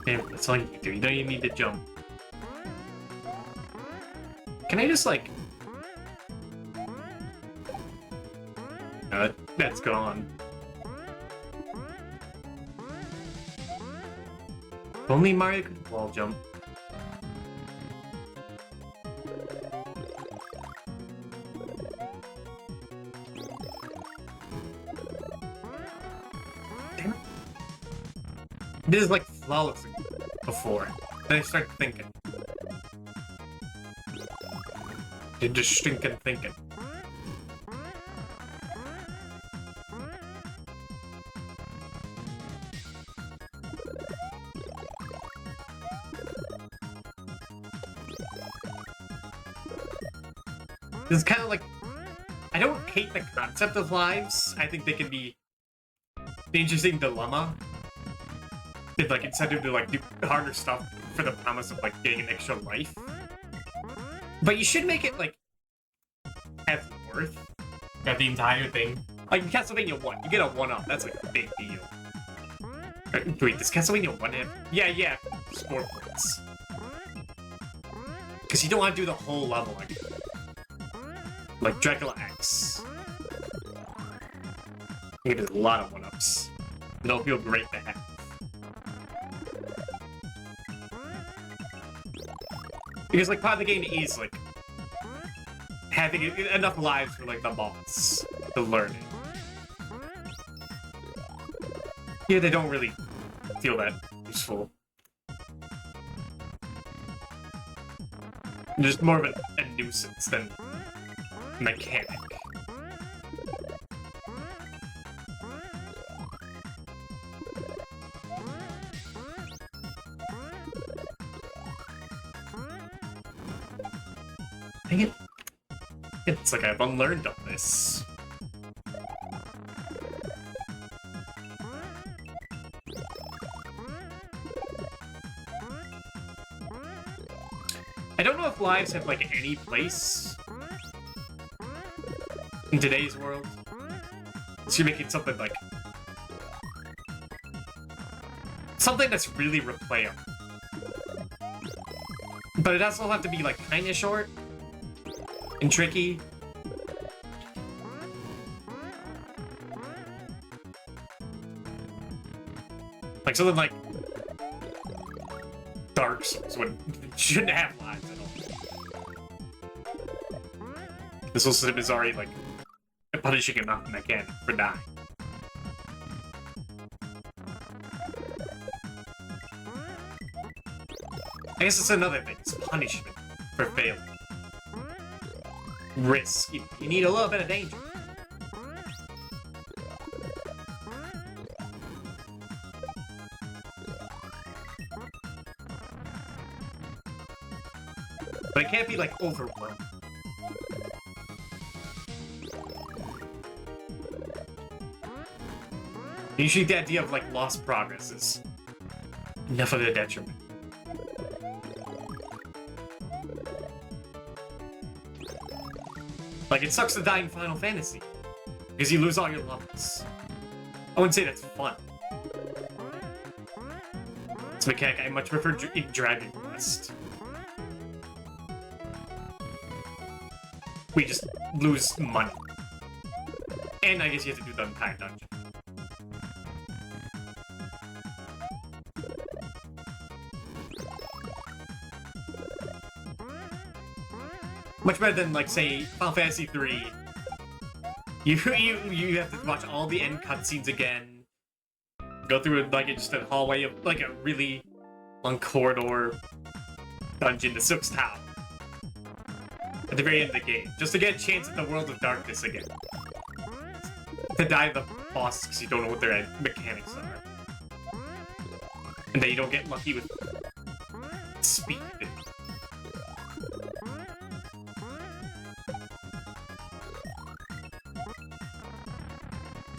Damn, that's all you can do. You don't even need to jump. Can I just, like... that's gone. If only Mario could wall jump. Damn it. This is like flawlessly before. Then I start thinking. You're just stinking thinking. This is kind of like... I don't hate the concept of lives. I think they can be an interesting dilemma. If, like, incentive to, like, do harder stuff for the promise of, like, getting an extra life. But you should make it, like, have worth. Got the entire thing. Like, in Castlevania 1, you get a 1-up. That's, like, a big deal. Wait, does Castlevania 1 have... Yeah, score points. Because you don't want to do the whole level, like Dracula X. I think there's a lot of 1-ups. It'll feel great to have. Because, like, part of the game is, like, having enough lives for, like, the boss to learn it. Yeah, they don't really feel that useful. They're just more of a nuisance than mechanic. Dang it. It's like I've unlearned all this. I don't know if lives have, like, any place in today's world. So you're making something, like... something that's really replayable. But it also have to be, like, kinda short and tricky. Like, something like Dark Souls shouldn't have lives at all. This whole system is already, like, punishing enough mechanic for dying. I guess it's another thing. It's punishment for failing. Risk. You need a little bit of danger. But it can't be, like, overwhelming. Usually the idea of, like, lost progress is enough of a detriment. Like, it sucks to die in Final Fantasy, because you lose all your levels. I wouldn't say that's fun. It's a mechanic I much prefer in Dragon Quest. We just lose money. And I guess you have to do the entire dungeon. Much better than, like, say, Final Fantasy 3. You have to watch all the end cutscenes again. Go through, like, just a hallway of, like, a really long corridor dungeon to Sook's Tower. At the very end of the game. Just to get a chance at the World of Darkness again. To die to the boss because you don't know what their mechanics are. And then you don't get lucky with speed.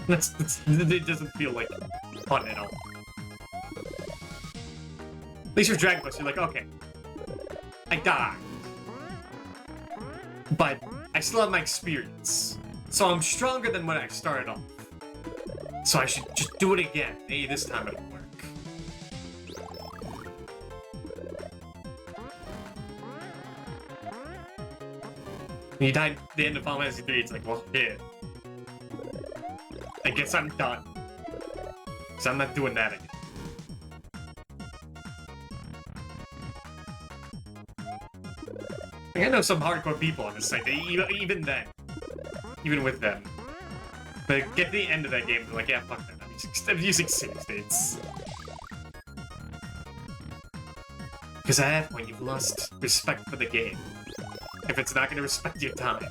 It doesn't feel like fun at all. At least with Dragon Quest, you're like, okay, I died. But I still have my experience. So I'm stronger than when I started off. So I should just do it again. Maybe this time it'll work. When you die at the end of Final Fantasy 3, it's like, well, shit. I guess I'm done. Because I'm not doing that again. I know some hardcore people on this site, even then, even with them, they get to the end of that game, they're like, yeah, fuck that, I'm using save states. Because at that point, you've lost respect for the game. If it's not going to respect your time.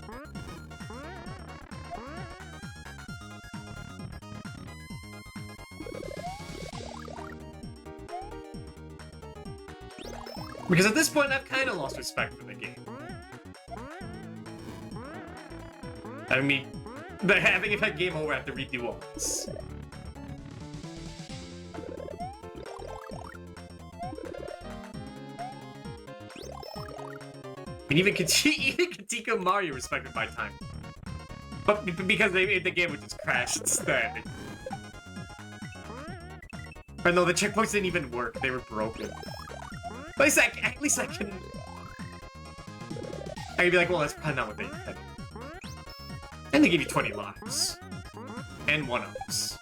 Because at this point, I've kind of lost respect for the game. I mean, having if I game over, I have to redo all this. I mean, even Katika Mario respected my time. But because they made the game would just crash instead. But no, the checkpoints didn't even work. They were broken. But at least I can... I can be like, well, that's probably not what they intended. And they give you 20 lives. And 1-ups.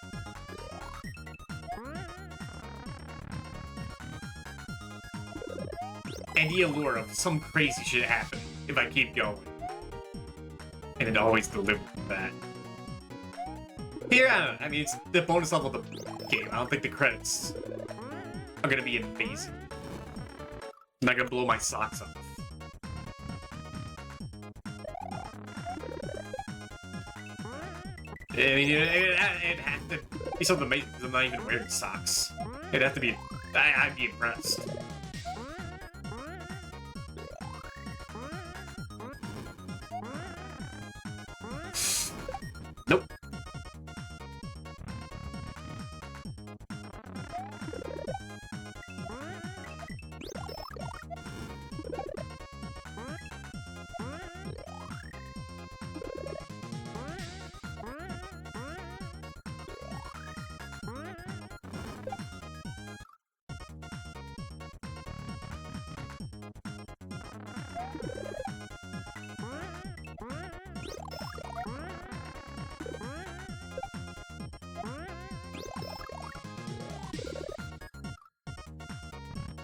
And the allure of some crazy shit happening if I keep going. And it always delivers that. Here, I don't know. I mean, it's the bonus level of the game. I don't think the credits are gonna be amazing. I'm not gonna blow my socks off. I mean, it'd have to be something amazing because I'm not even wearing socks. It'd have to be... I'd be impressed. Nope.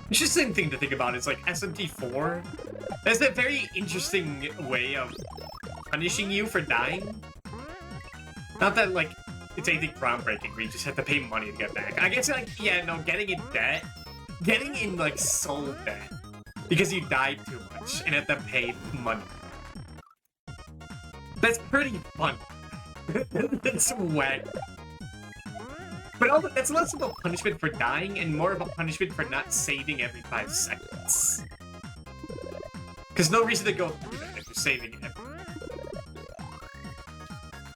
Interesting thing to think about is, like, SMT4 has that very interesting way of punishing you for dying. Not that, like, it's anything groundbreaking where you just have to pay money to get back. I guess, like, yeah, no, getting in debt, getting in, like, soul debt because you died too much and have to pay money. That's pretty fun. That's whack. But also, that's less of a punishment for dying and more of a punishment for not saving every 5 seconds. Because no reason to go through that if you're saving it.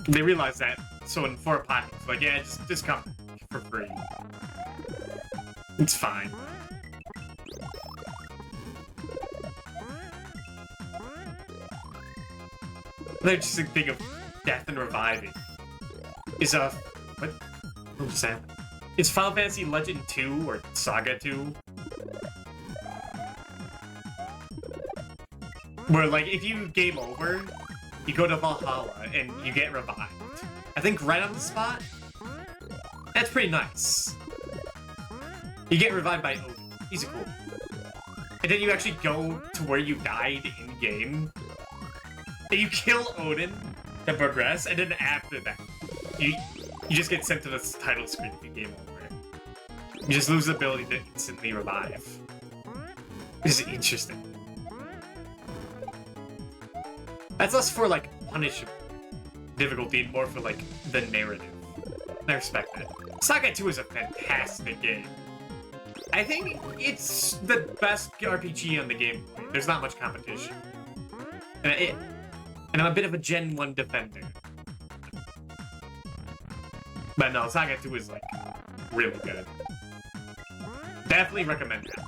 They realize that, so in 4 Apocalypse, like, yeah, just come for free. It's fine. Another interesting thing of death and reviving is what? What just happened? It's Final Fantasy Legend 2 or Saga 2. Where, like, if you game over, you go to Valhalla and you get revived. I think right on the spot? That's pretty nice. You get revived by Odin. He's cool. And then you actually go to where you died in-game. And you kill Odin to progress, and then after that, you just get sent to the title screen if you game over. You just lose the ability to instantly revive. This is interesting. That's less for, like, punish difficulty and more for, like, the narrative. I respect that. Saga 2 is a fantastic game. I think it's the best RPG on the Game Boy. There's not much competition. And I'm a bit of a Gen 1 defender. But no, Saga 2 is, like, really good. Definitely recommend that.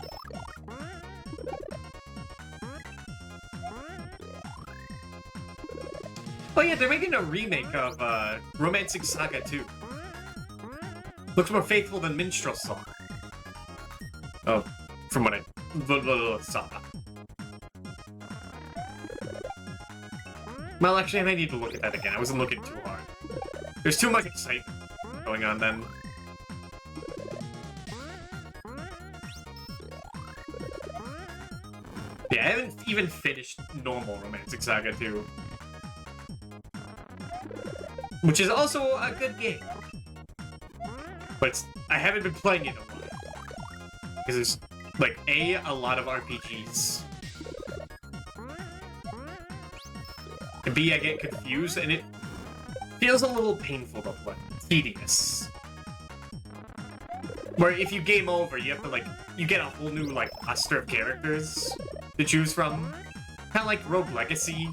Oh yeah, they're making a remake of Romancing Saga 2. Looks more faithful than Minstrel Song. Oh, from what I saw. Well, actually, I might need to look at that again. I wasn't looking too hard. There's too much excitement going on then. Yeah, I haven't even finished normal Romancing Saga 2. Which is also a good game. But I haven't been playing it a lot. Because there's, like, a lot of RPGs. And B, I get confused, and it feels a little painful to play. Tedious. Where if you game over, you have to, like, you get a whole new, like, roster of characters to choose from. Kind of like Rogue Legacy.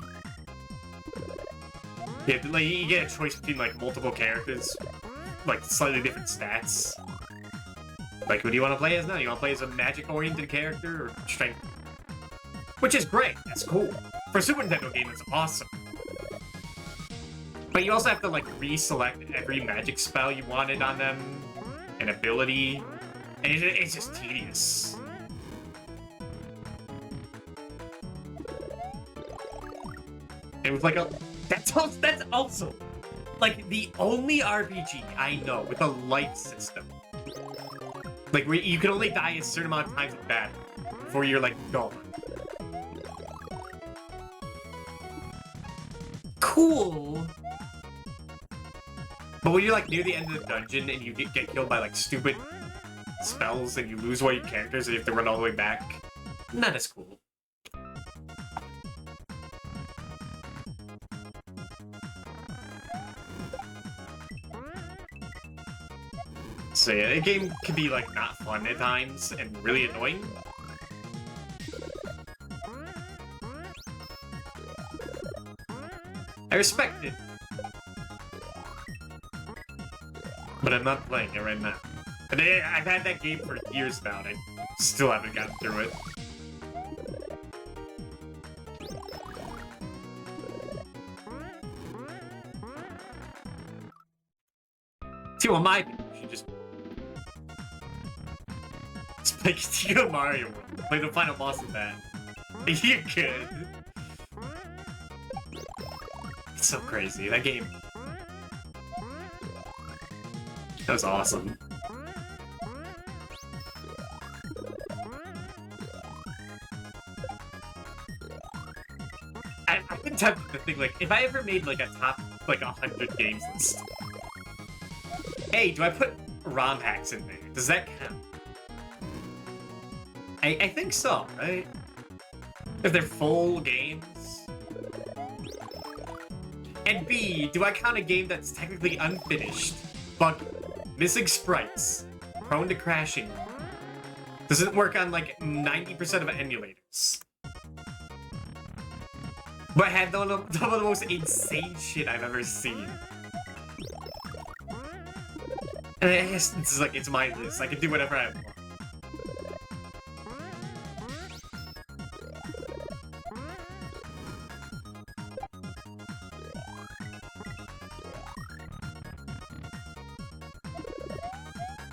Yeah, like, you get a choice between, like, multiple characters. Like, slightly different stats. Like, who do you want to play as now? You want to play as a magic-oriented character, or strength? Which is great, that's cool. For a Super Nintendo game, it's awesome. But you also have to, like, reselect every magic spell you wanted on them, and ability, and it's just tedious. It was like a... That's also, like, the only RPG I know with a life system. Like, where you can only die a certain amount of times in battle before you're, like, gone. Cool! But when you're, like, near the end of the dungeon and you get killed by, like, stupid spells and you lose one of your characters and you have to run all the way back, not as cool. So yeah, a game can be, like, not fun at times and really annoying. I respect it. But I'm not playing it right now. And I've had that game for years now, and I still haven't gotten through it. See, well, my people should just play Continue Mario World. Play the final boss of that. You're good. It's so crazy. That game. That was awesome. I've been tempted to think, like, if I ever made, like, a top, like, 100 games list. Hey, do I put ROM hacks in there? Does that count? I think so, right? If they're full games. And B, do I count a game that's technically unfinished, buggy, missing sprites, prone to crashing, doesn't work on like 90% of emulators, but had some of the most insane shit I've ever seen? And I guess it's like, it's my list. I can do whatever I want.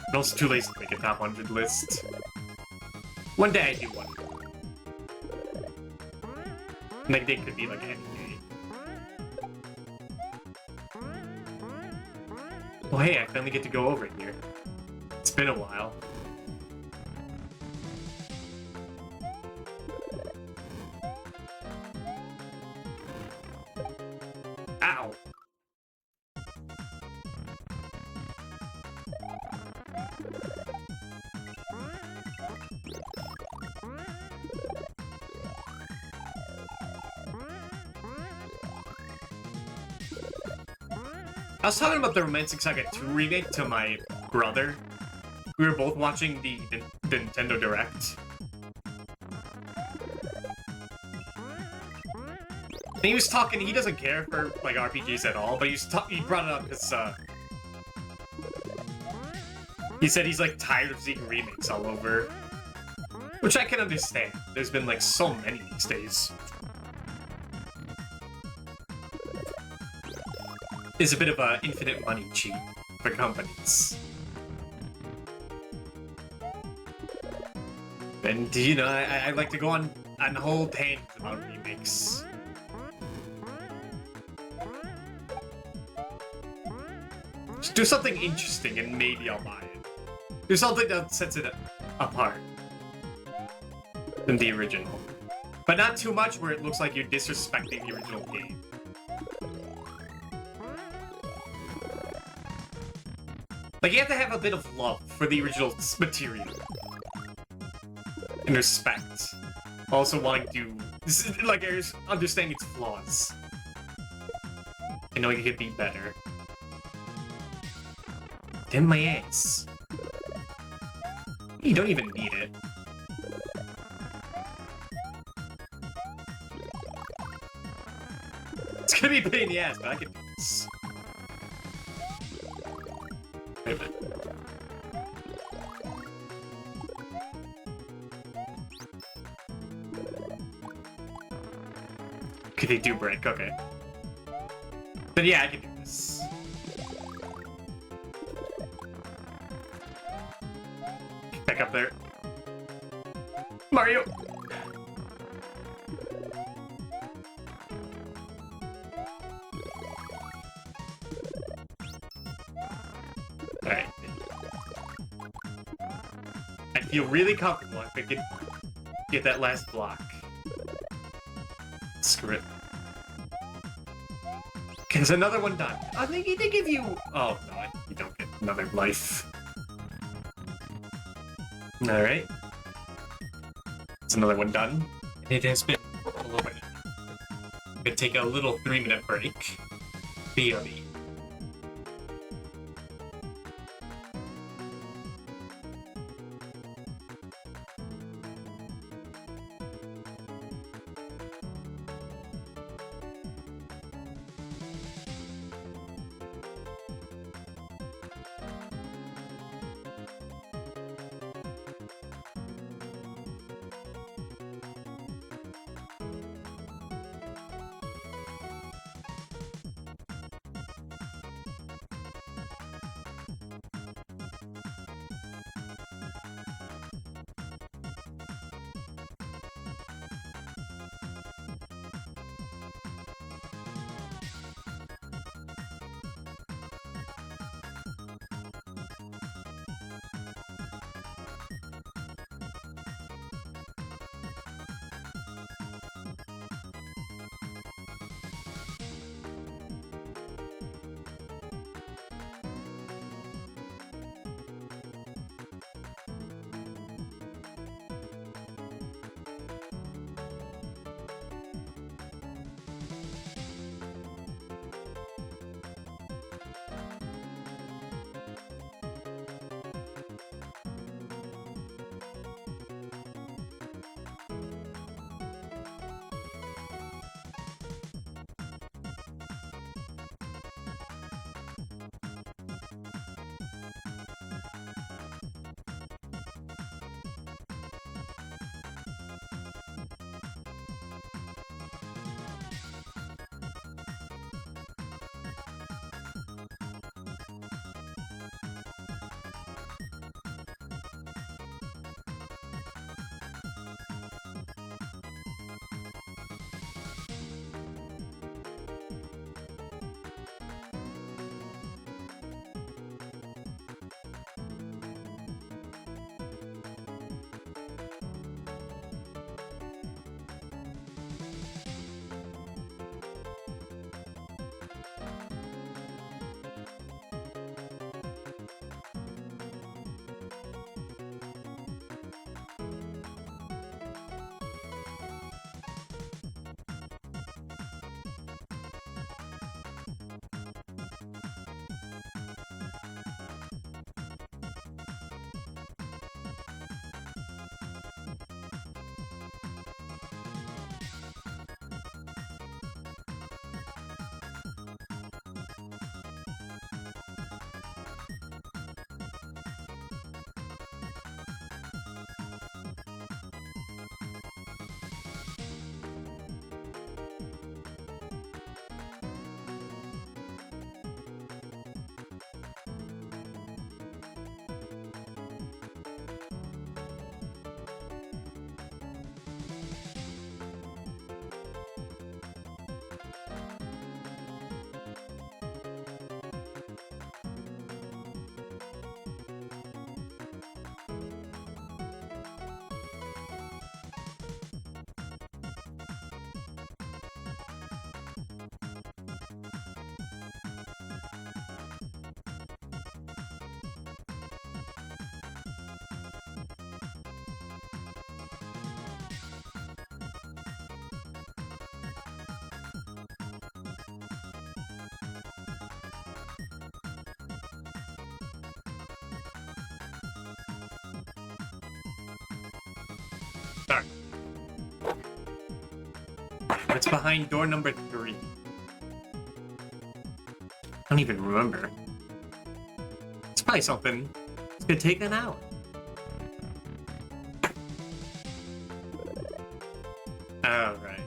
I'm also too lazy to make a top 100 list. One day I do one. Like, they could be like any day. Well, hey, I finally get to go over here. It's been a while. Ow! I was talking about the Romantic Saga 2 remake to my brother. We were both watching the Nintendo Direct. And he was talking, he doesn't care for like RPGs at all, but he brought it up because he said he's like tired of seeing remakes all over. Which I can understand. There's been like so many these days. Is a bit of a infinite money cheat for companies. And, you know, I like to go on whole tangents about remakes. Just do something interesting and maybe I'll buy it. Do something that sets it apart than the original. But not too much where it looks like you're disrespecting the original game. Like, you have to have a bit of love for the original material. And respect. Also wanting to... like, understand its flaws. And knowing it could be better. Damn my ass. You don't even need it. It's gonna be a pain in the ass, but I can do this. Wait a minute. Okay, they do break, okay. But yeah, I can do this. Back up there. Mario! Alright. I feel really comfortable if I can get that last block. Screw it. Okay, there's another one done. I think they give you... Oh, no, you don't get another life. Alright. It's another one done. It has been a little bit. I'm gonna take a little 3-minute break. BRB. Sorry. What's behind door number 3? I don't even remember. It's probably something. It's gonna take an hour. Oh, right.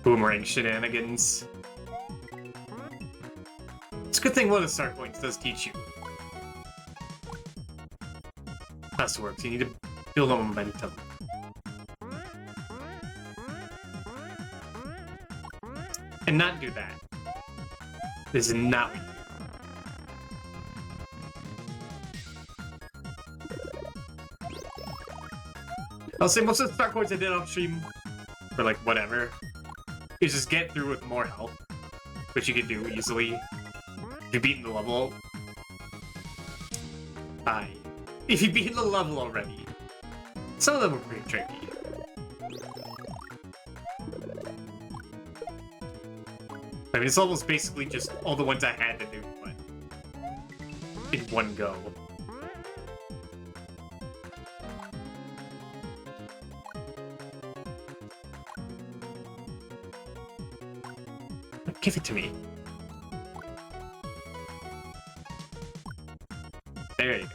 Boomerang shenanigans. It's a good thing one of the start points does teach you. That's works. You need to build on momentum. And not do that. This is not what you do. I'll say most of the start points I did off stream, or like whatever, is just get through with more health, which you can do easily. If you've beaten the level. If you've beaten the level already. Some of them were pretty tricky. I mean, it's almost basically just all the ones I had to do, but in one go. Give it to me. There you go.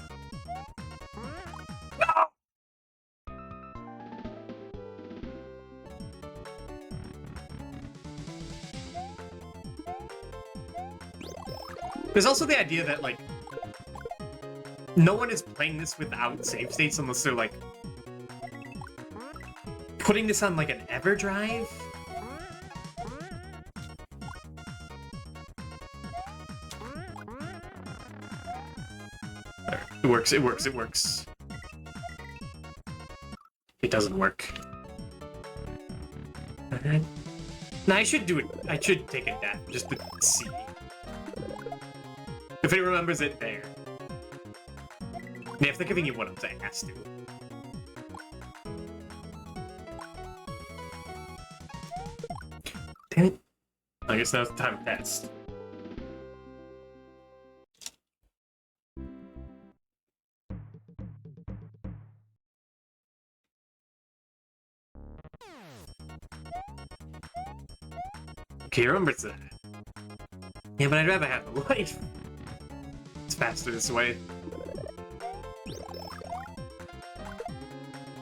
No! There's also the idea that, like, no one is playing this without save states unless they're, like, putting this on, like, an EverDrive. It works, it works, it works. It doesn't work. No, I should do it. I should take a nap just to see. If it remembers it there. Yeah, if they're giving you one-ups, it has to. Damn it. I guess now's the time to test. Okay, remembers that. Yeah, but I'd rather have the life. It's faster this way.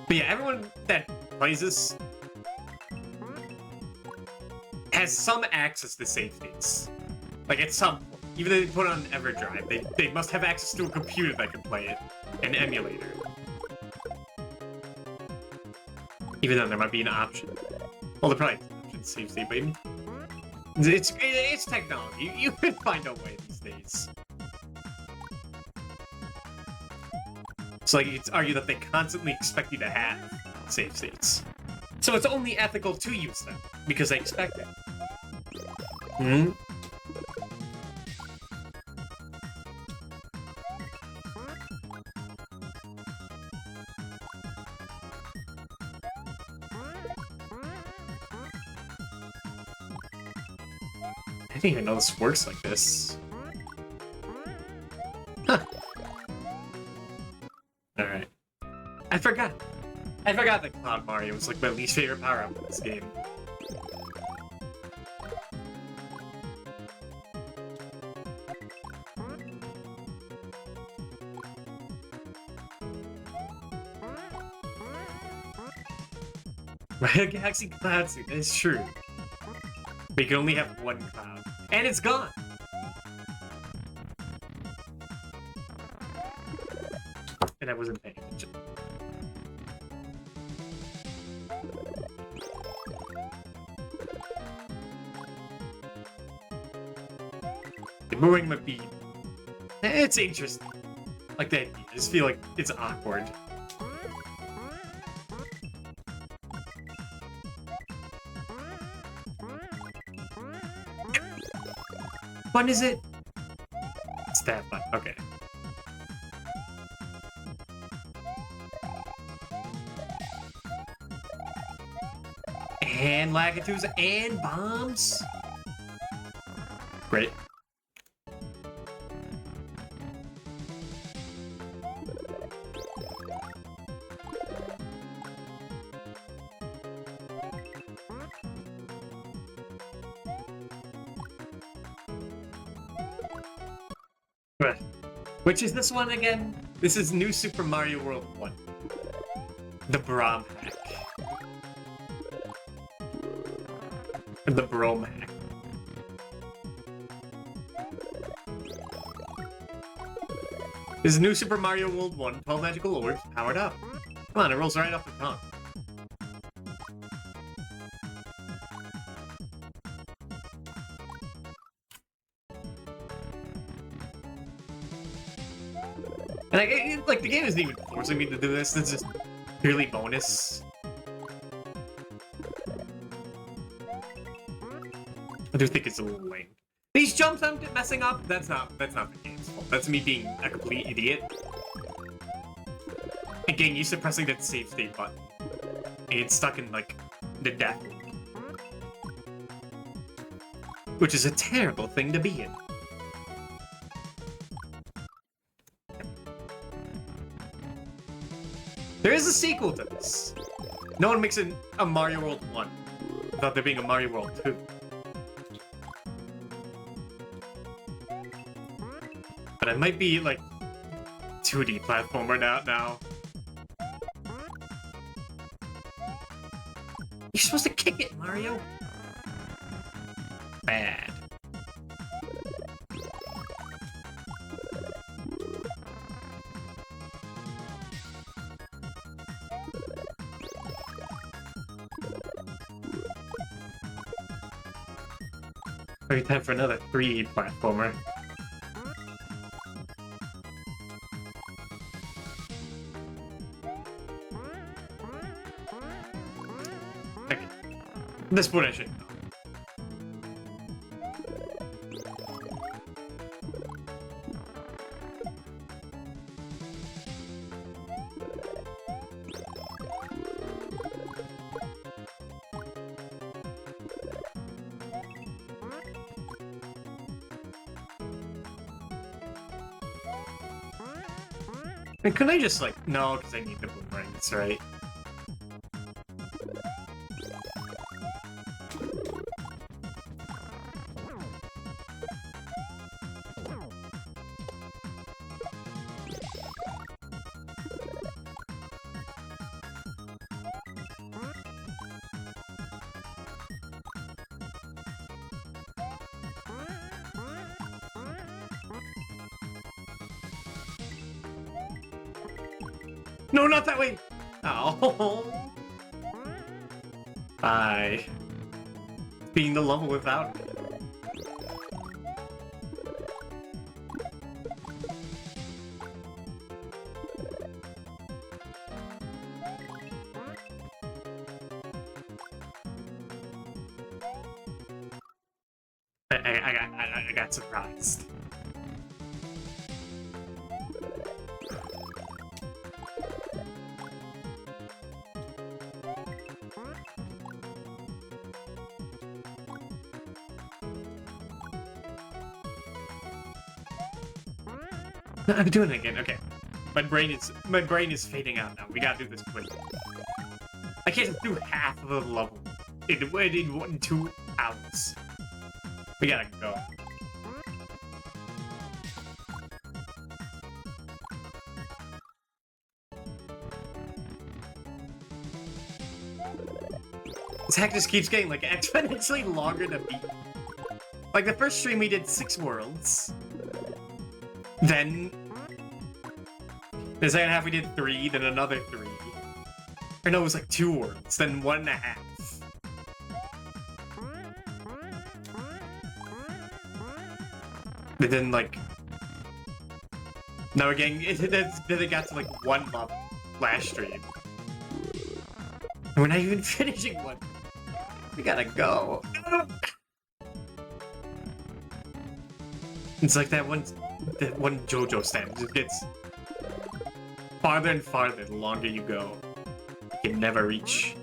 But yeah, everyone that plays this has some access to save states. Like, at some point. Even if they put it on EverDrive, they must have access to a computer that can play it. An emulator. Even though there might be an option. Well, there probably is an option to save state, but it's technology. You can find a way these days. So, like, it's argued that they constantly expect you to have save states. So it's only ethical to use them, because they expect it. Hmm? I didn't even know this works like this. Huh. Alright. I forgot that Cloud Mario was like my least favorite power-up in this game. Mario Galaxy Cloud Suit, that's true. But you can only have one cloud. And it's gone! And I wasn't paying attention. The boomerang might be... It's interesting. Like that, I just feel like it's awkward. What is it? It's that button. Okay. And Lagatus and bombs. Great. Right. Which is this one again? This is New Super Mario World 1. The Brom hack. The Brom hack. This is New Super Mario World 1, 12 magical orbs, powered up. Come on, it rolls right off the tongue. And like, the game isn't even forcing me to do this, it's just purely bonus. I do think it's a little lame. These jumps I'm messing up, that's not the game's fault. That's me being a complete idiot. And getting used to pressing that save state button. And get stuck in, like, the death loop. Which is a terrible thing to be in. There is a sequel to this. No one makes a Mario World 1 without there being a Mario World 2. But it might be, like, 2D platformer now. You're supposed to kick it, Mario. Bad. Alright, time for another 3D platformer. Okay. This point I should know. And couldn't I just, like... No, because I need the boomerangs, right? No, not that way! Oh. Bye. Being the level without me. I got surprised. I'm doing it again. Okay, my brain is fading out now. We gotta do this quick. I can't do half of the level in 2 hours. We gotta go. This hack just keeps getting like exponentially longer to beat. Like the first stream we did 6 worlds. Then the second half we did 3, then another 3. Or no, it was like 2 worlds, then 1.5. And then like now we're getting then it got to like 1 level last stream. And we're not even finishing one. We gotta go. It's like that one JoJo stand. It just gets farther and farther the longer you go. You can never reach.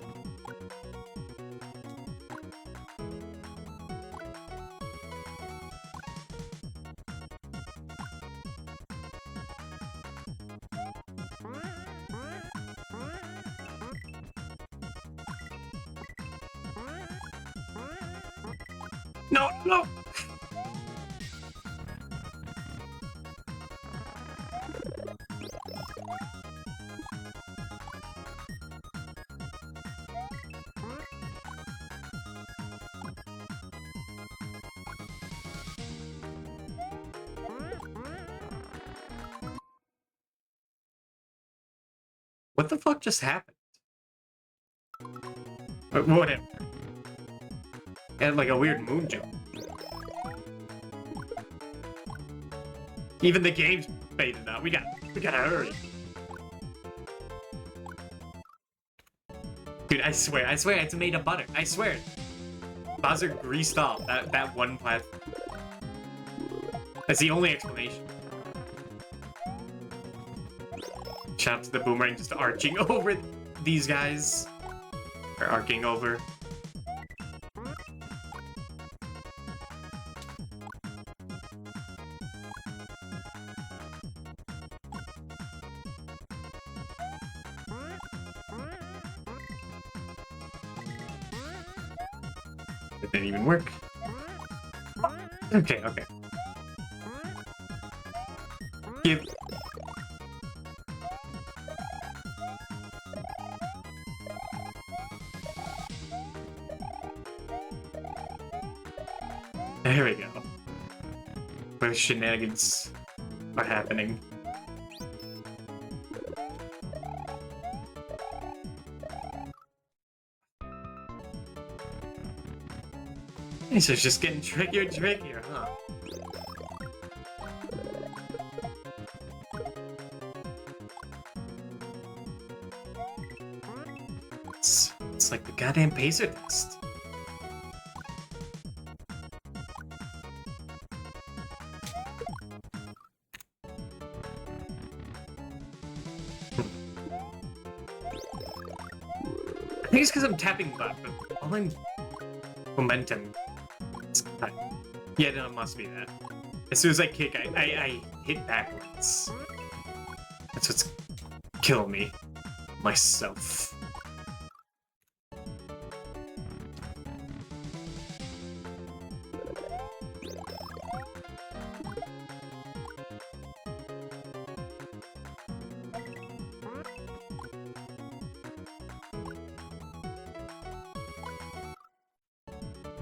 No, no! What the fuck just happened? Whatever. And like a weird moon jump. Even the game's faded out. We gotta hurry. Dude, I swear it's made of butter. I swear. Bowser greased off that one platform. That's the only explanation. Shout out to the boomerang just arching over these guys. Or arcing over. It didn't even work. Okay. Give. There we go. Where shenanigans are happening. This is just getting trickier and trickier, huh? It's like the goddamn pacer test. I think it's because I'm tapping left, but all I'm momentum. Yeah, no, it must be that. As soon as I kick, I hit backwards. That's what's killing me. Myself.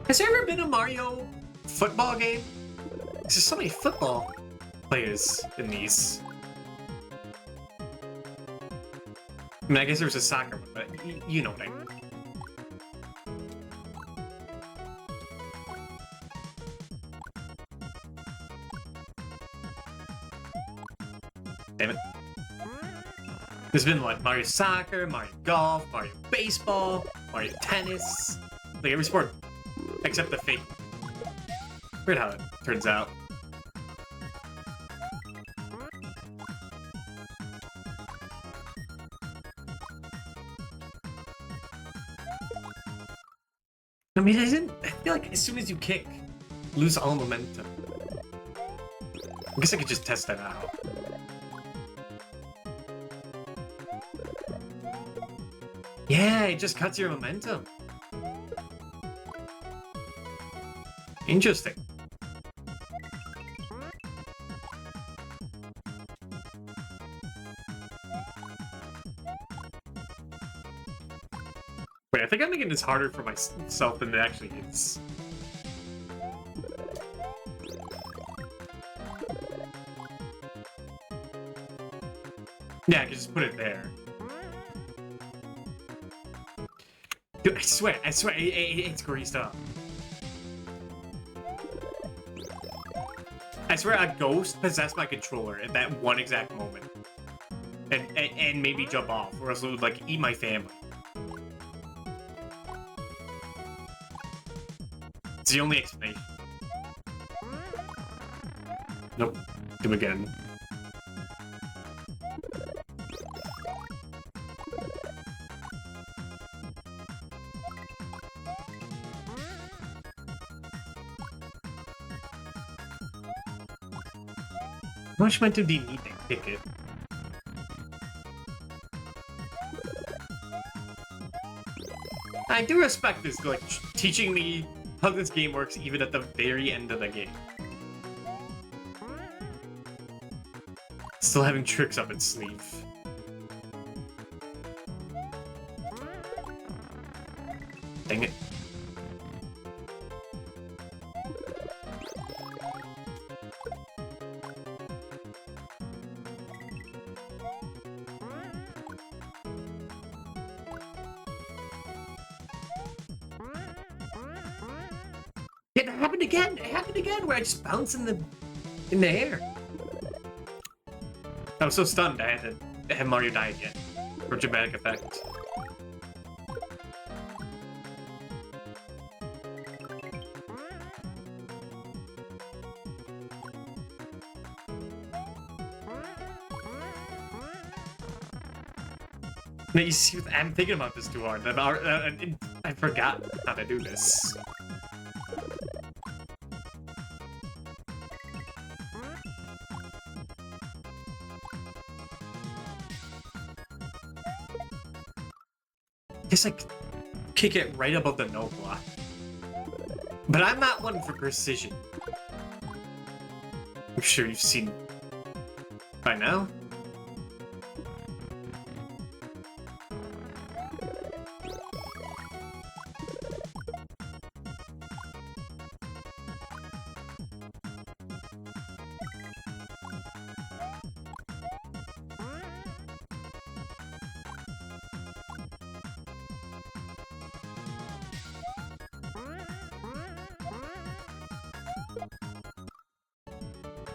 Has there ever been a Mario football game? There's just so many football players in these. I mean, I guess there was a soccer one, but you know what I mean. Damn it. There's been like Mario Soccer, Mario Golf, Mario Baseball, Mario Tennis. Like every sport except the fake. Weird how it turns out. I mean, I feel like as soon as you kick, lose all momentum. I guess I could just test that out. Yeah, it just cuts your momentum. Interesting. Wait, I think I'm making this harder for myself than it actually is. Yeah, I can just put it there. Dude, I swear, it's greased up. I swear a ghost possessed my controller at that one exact moment. And made me jump off, or else it would, like, eat my family. It's the only explanation. Nope. Do it again. How much momentum do you need to kick it? I do respect this glitch, teaching me how this game works even at the very end of the game. Still having tricks up its sleeve. Dang it. It happened again! It happened again, where I just bounced in the air. I was so stunned I had to have Mario die again. For dramatic effect. Now you see, I'm thinking about this too hard. I forgot how to do this. Guess I kick it right above the no block. But I'm not one for precision. I'm sure you've seen by now.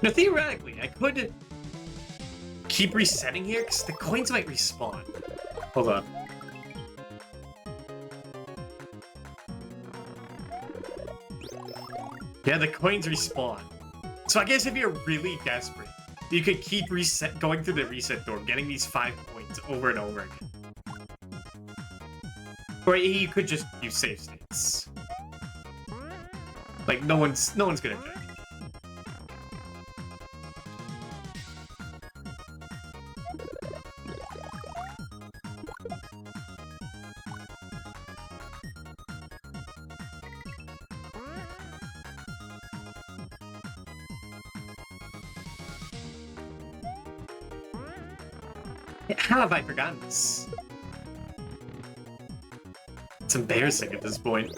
Now, theoretically, I could keep resetting here, because the coins might respawn. Hold on. Yeah, the coins respawn. So I guess if you're really desperate, you could keep going through the reset door, getting these 5 coins over and over again. Or you could just use save states. Like, no one's gonna judge. How have I forgotten this? It's embarrassing at this point.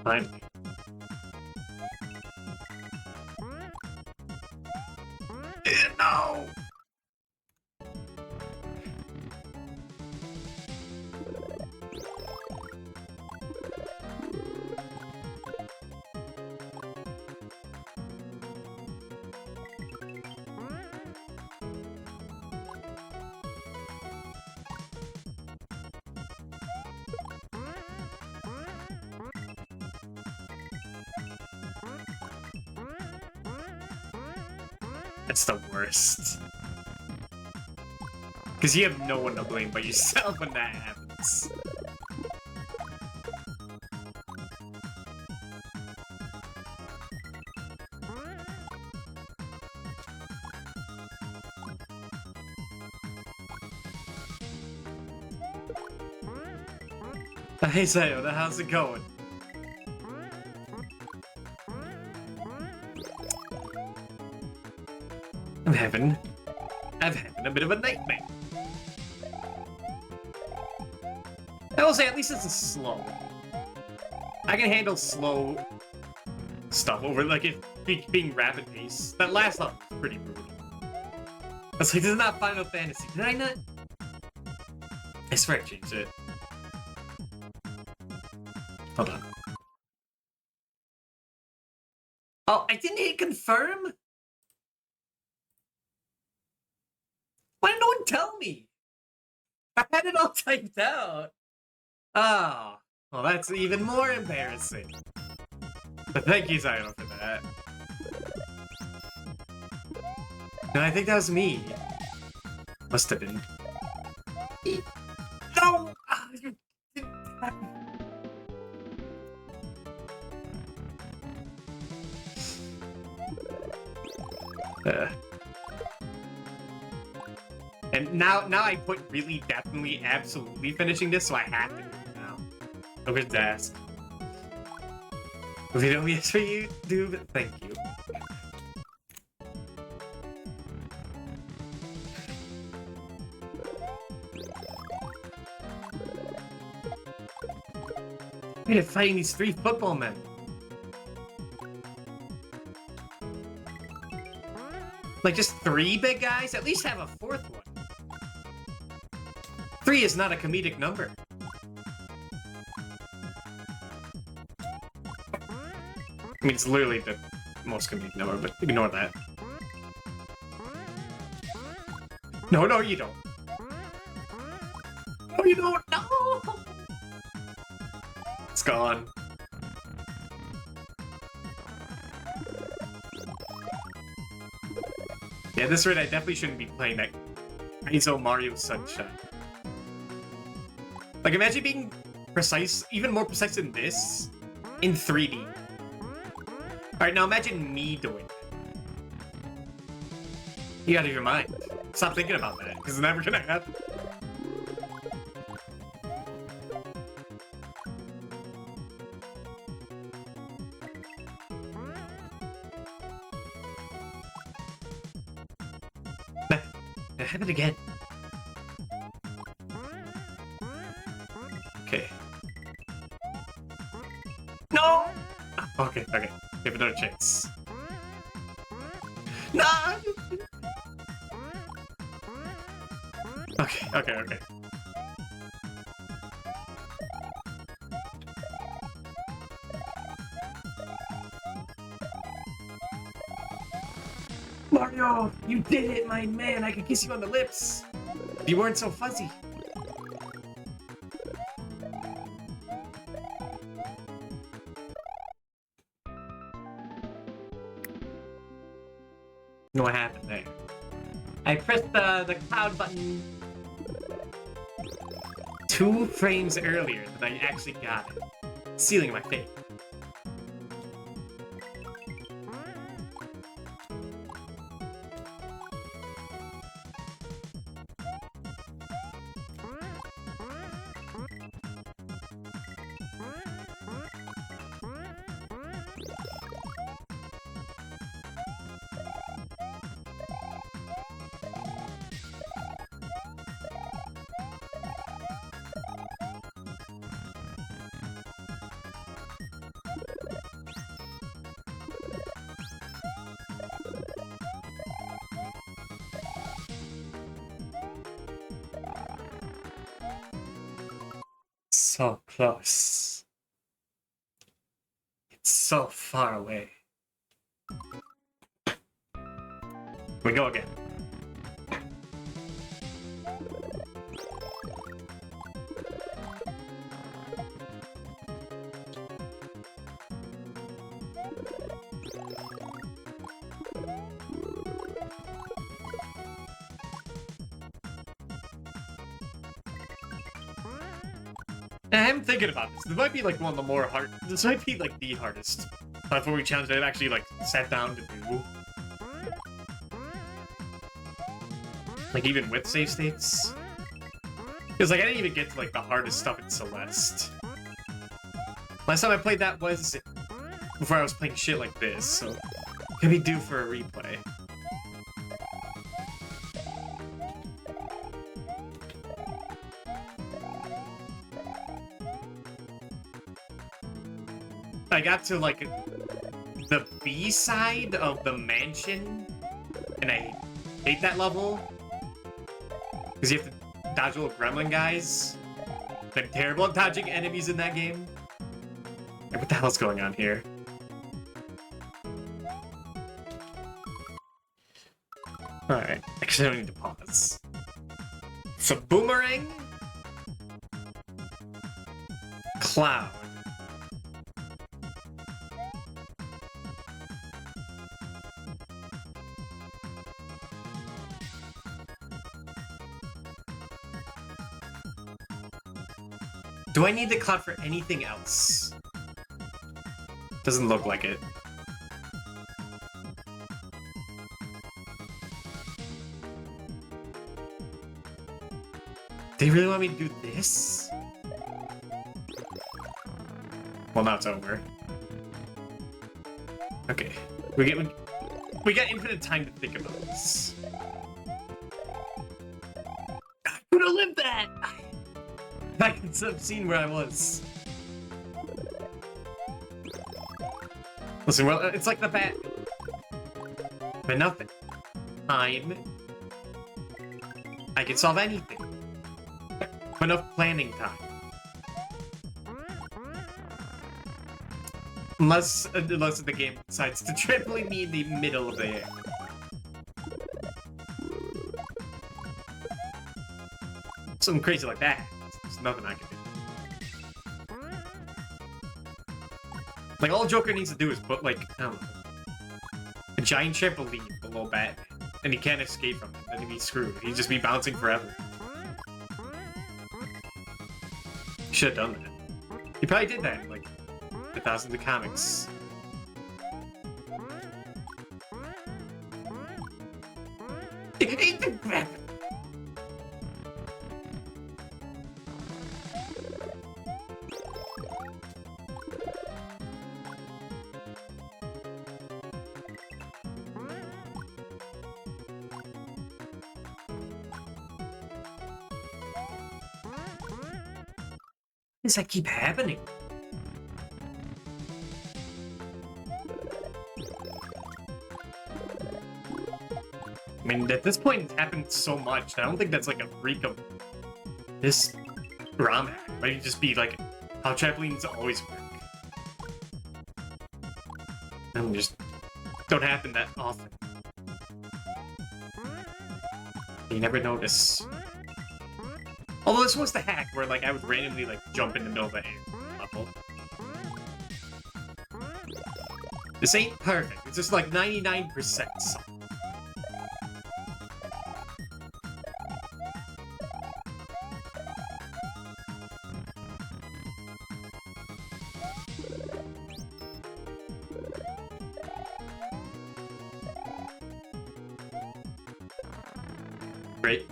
Finally. No! That's the worst. Because you have no one to blame but yourself when that happens. Hey Sayona, how's it going? I'm having a bit of a nightmare. I will say, at least this is slow. I can handle slow stuff over, like, if being rapid pace. That last level was pretty brutal. That's like, this is not Final Fantasy. Did I not? I swear I changed it. Hold on. Oh, I didn't hit confirm? Why didn't no one tell me? I had it all typed out. Oh, well, that's even more embarrassing. But thank you, Zyno, for that. No, I think that was me. Must have been. No! And now I put really, definitely, absolutely finishing this, so I have to do it now. Over the desk. Video yes for you, dude. Thank you. Wait, I'm fighting these 3 football men. Like, just 3 big guys? At least have a 4th one. 3 is not a comedic number. I mean, it's literally the most comedic number, but ignore that. No, no, you don't. No, you don't. No! It's gone. Yeah, this rate I definitely shouldn't be playing that ISO Mario Sunshine. Like, imagine being precise, even more precise than this, in 3D. Alright, now imagine me doing it. You gotta your mind. Stop thinking about that, because it's never gonna happen. That happened again. Okay. No! Okay, okay. Give it another chance. No! Okay, okay, okay. Mario, you did it, my man. I could kiss you on the lips. If you weren't so fuzzy. You know what happened there? I pressed the cloud button 2 frames earlier than I actually got it. Sealing my fate. So close. It's so far away. We go again. I'm thinking about this. This might be like one of the more hard. This might be like the hardest platforming challenge I've actually like sat down to do. Like even with save states. Because like I didn't even get to like the hardest stuff in Celeste. Last time I played that was before I was playing shit like this, so could be due for a replay. I got to like the B side of the mansion, and I hate that level because you have to dodge little gremlin guys. I'm terrible at dodging enemies in that game. Like, what the hell's going on here? Alright, actually I don't need to pause. So boomerang, cloud. Do I need the cloud for anything else? Doesn't look like it. They really want me to do this? Well, now it's over. Okay. We got infinite time to think about this. I could have lived that! I could have seen where I was. Listen, well, it's like the bat. But nothing. I can solve anything. Enough planning time. Unless the game decides to trampoline me in the middle of the air. Something crazy like that. There's nothing I can do. Like, all Joker needs to do is put, like, I don't know, a giant trampoline below Batman, and he can't escape from it. Then he'd be screwed. He'd just be bouncing forever. He should have done that. He probably did that in, like, the thousands of comics. Does that keep happening? I mean, at this point, it's happened so much. I don't think that's like a freak of this ROM hack. It might just be like how trampolines always work. And just don't happen that often. You never notice. Although this was the hack where, like, I would randomly, like, jump in the middle of the air level. This ain't perfect. It's just, like, 99% something. Great.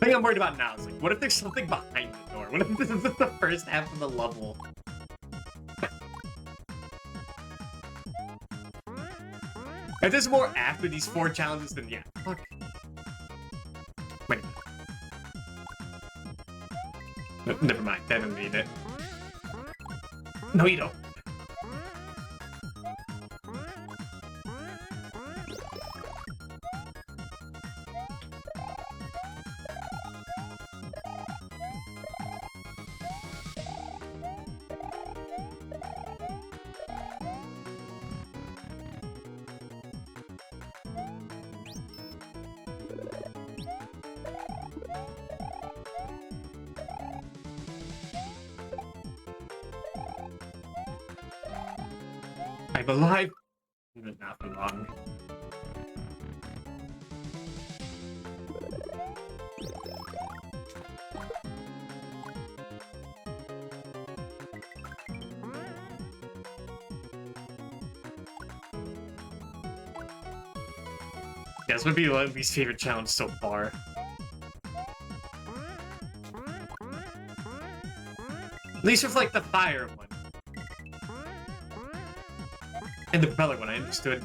The thing I'm worried about now is, like, what if there's something behind the door? What if this is the first half of the level? If there's more after these 4 challenges, then yeah. Fuck. Wait a minute. Never mind, I don't need it. No, you don't. I'm alive. Not for long. Yeah, this would be my least favorite challenge so far. At least with, like, the fire one. And the propeller one, I understood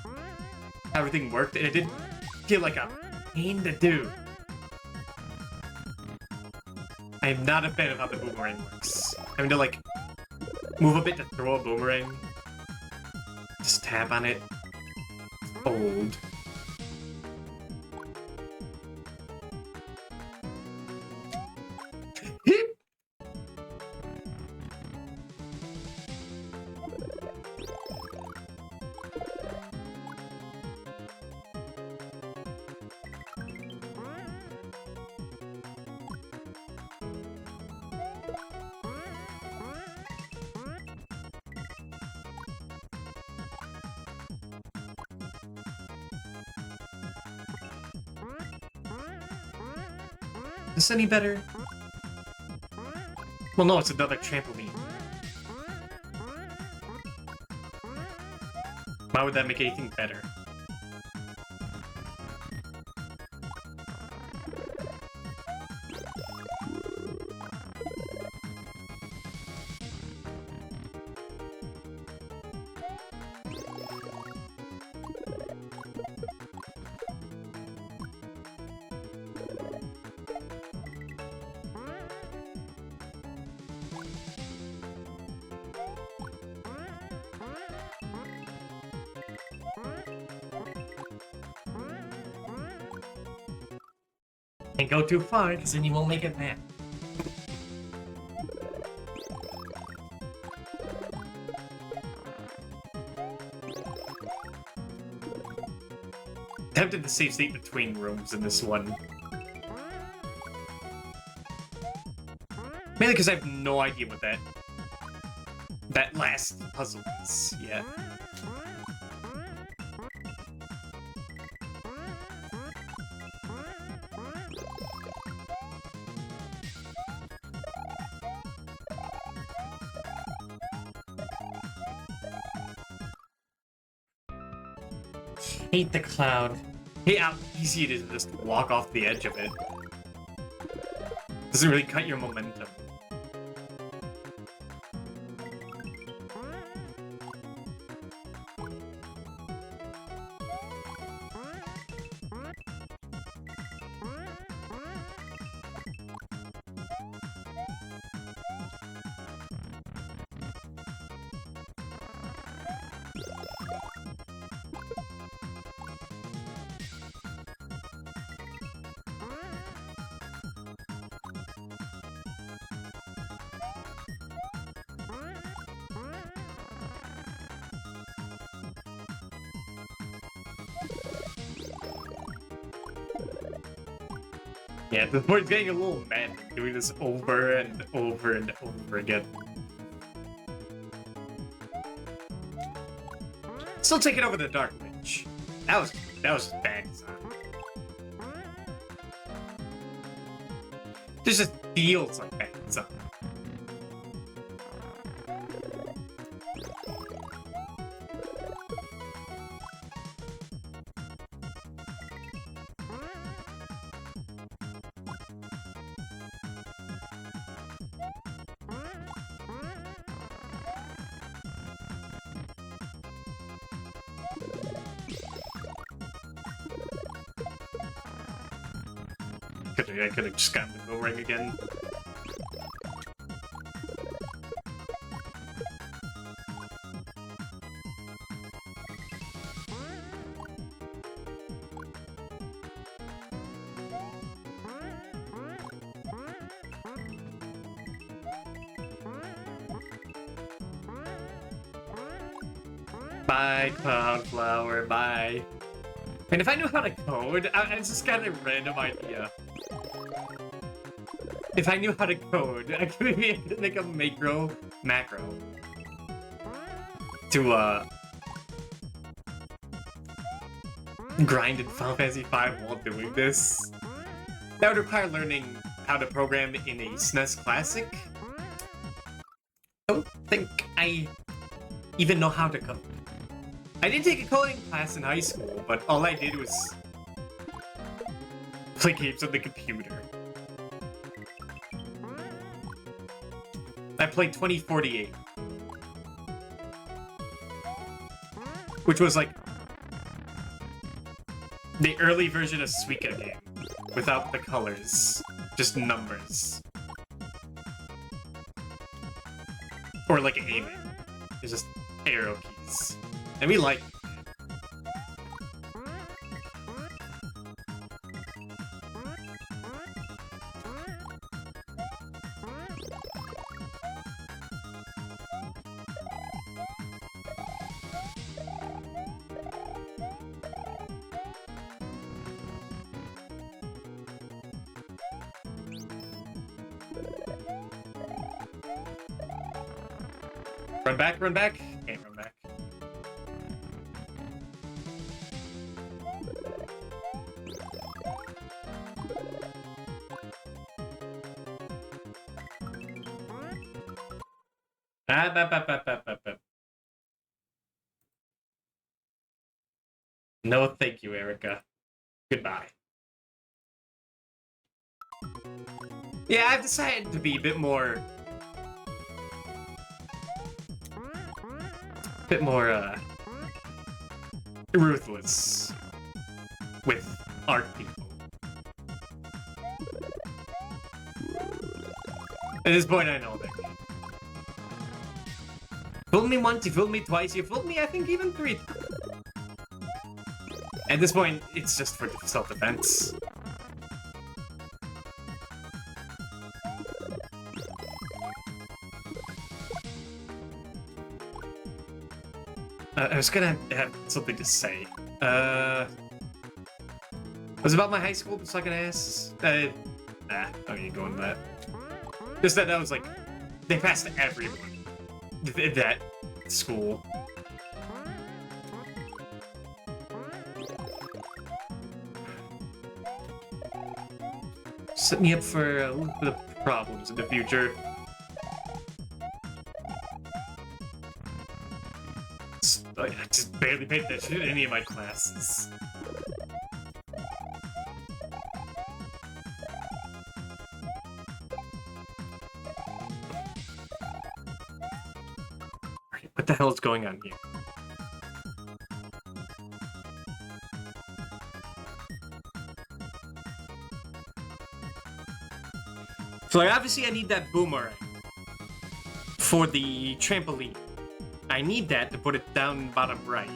how everything worked, and it didn't feel like a pain to do. I am not a fan of how the boomerang works. Having to, like, move a bit to throw a boomerang. Just tap on it. Old. Is this any better? Well, no, it's another trampoline. Why would that make anything better? Can't go too far, because then you won't make it mad. Tempted to save state between rooms in this one. Mainly because I have no idea what that last puzzle is yet. Hate the cloud. Hate how easy it is to just walk off the edge of it. Doesn't really cut your momentum. Yeah, the board's getting a little mad doing this over and over and over again. Still taking over the Dark Witch. That was bad design. This just feels like bad design. I could have just gotten the go ring again. Bye, Cloudflower, bye. And if I knew how to code, it's just kind of a random idea. If I knew how to code, I could maybe make a macro to grind in Final Fantasy V while doing this. That would require learning how to program in a SNES Classic. Don't think I even know how to code. I did take a coding class in high school, but all I did was play games on the computer. I played 2048. Which was like the early version of Suika game. Without the colors. Just numbers. Or like aiming. It's just arrow keys. And we like run back, run back. Can't run back. No, thank you, Erica. Goodbye. Yeah, I've decided to be a bit more ruthless with art people. At this point, I know that. Fooled me once, you fooled me twice, you fooled me, I think, even 3 times. At this point, it's just for self-defense. I was gonna have something to say. Was it about my high school sucking ass? Nah, I ain't going to that. Just that was like, they passed everyone in that school. Set me up for a little bit of problems in the future. I just barely paid attention in any of my classes. What the hell is going on here? So like, obviously I need that boomerang for the trampoline. I need that to put it down bottom right.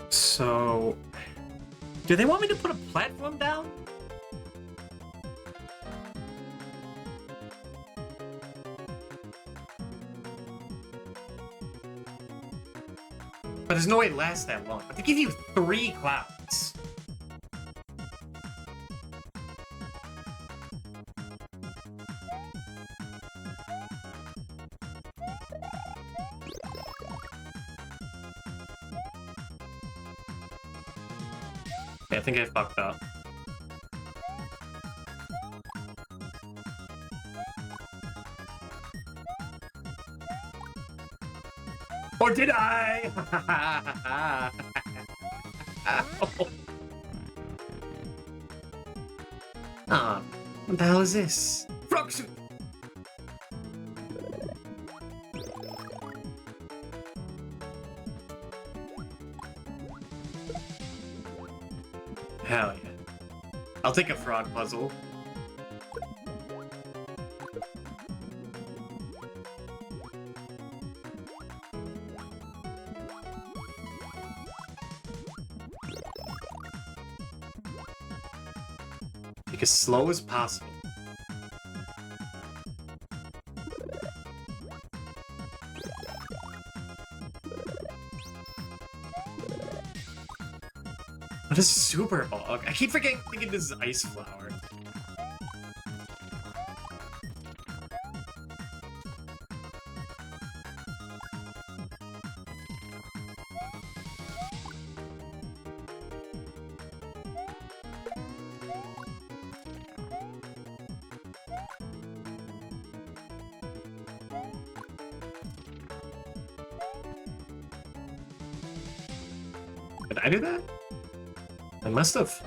So, do they want me to put a platform down? But there's no way it lasts that long. But they give you 3 clouds. Yeah, I think I fucked up. Or did I? Ah, what the hell is this? Frog suit! Hell yeah. I'll take a frog puzzle. As slow as possible. What is Super Bug? I keep thinking this is Ice Flower. Did I do that? I must have.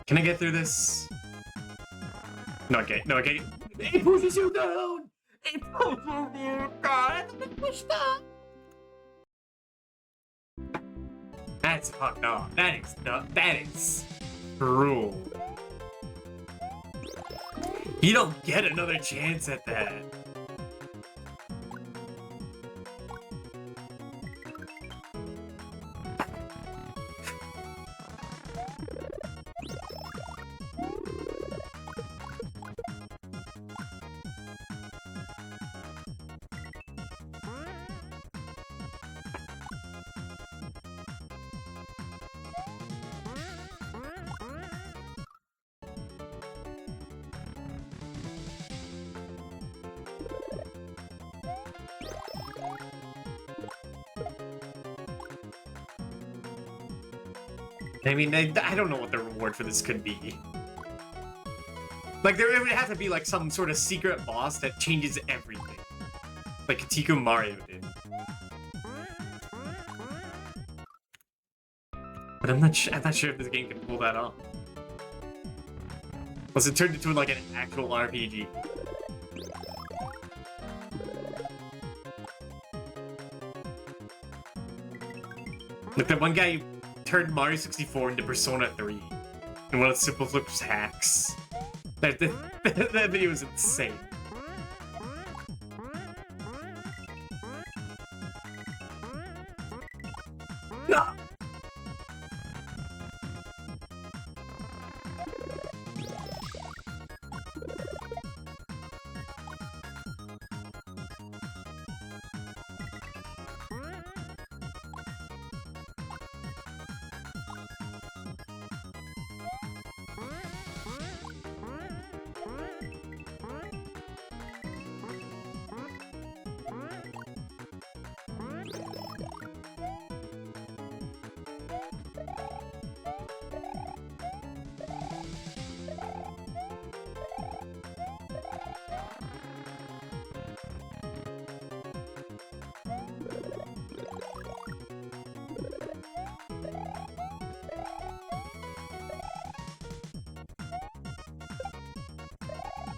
Can I get through this? No, okay. No, okay. It pushes you down! It pushes you down! Push down! That's fucked up. That is cruel. You don't get another chance at that. I mean, I don't know what the reward for this could be. Like, there would have to be, like, some sort of secret boss that changes everything. Like Katiku Mario did. But I'm not sure if this game can pull that off. Unless it turned into, like, an actual RPG. Like, that one guy turned Mario 64 into Persona 3 in one of Simple Flip's hacks. That video is insane. No!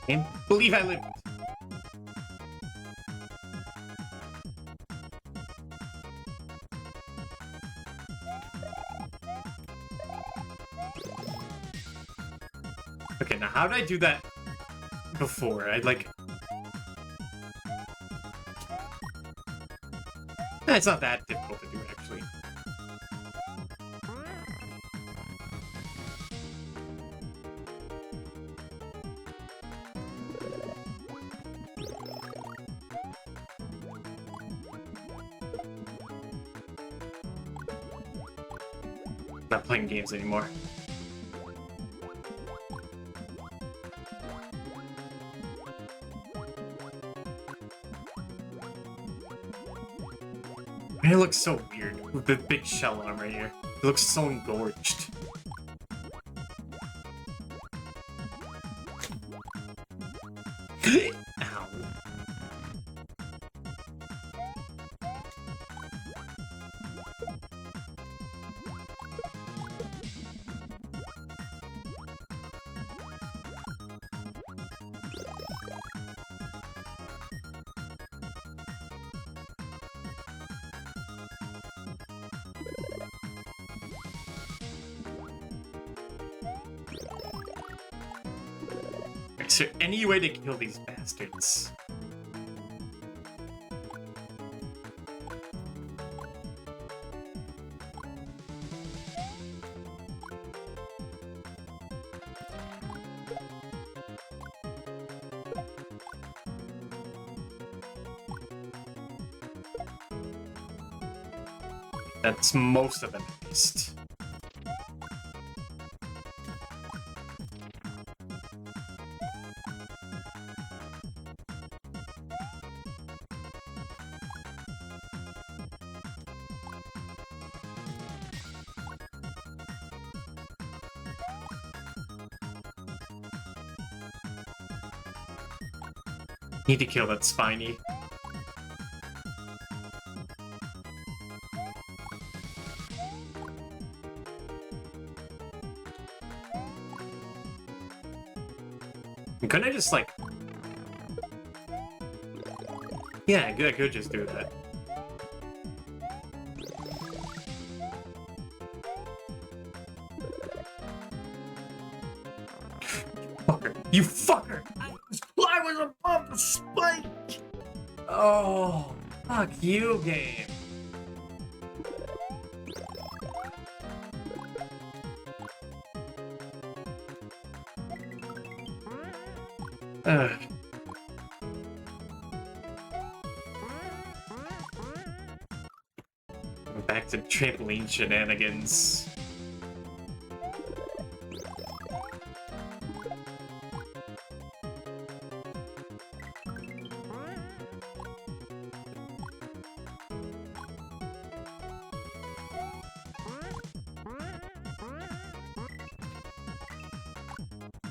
I can't believe I lived. Okay, now how did I do that before? It's not that difficult to do, actually. Not playing games anymore. It looks so weird with the big shell arm right here. It looks so engorged. Ow. Is there any way to kill these bastards? That's most of them, at least. Need to kill that spiny. Couldn't I just, like... Yeah, I could just do that. Fucker. You fucker! I was above the spike! Oh, fuck you, game. Ugh. Back to trampoline shenanigans.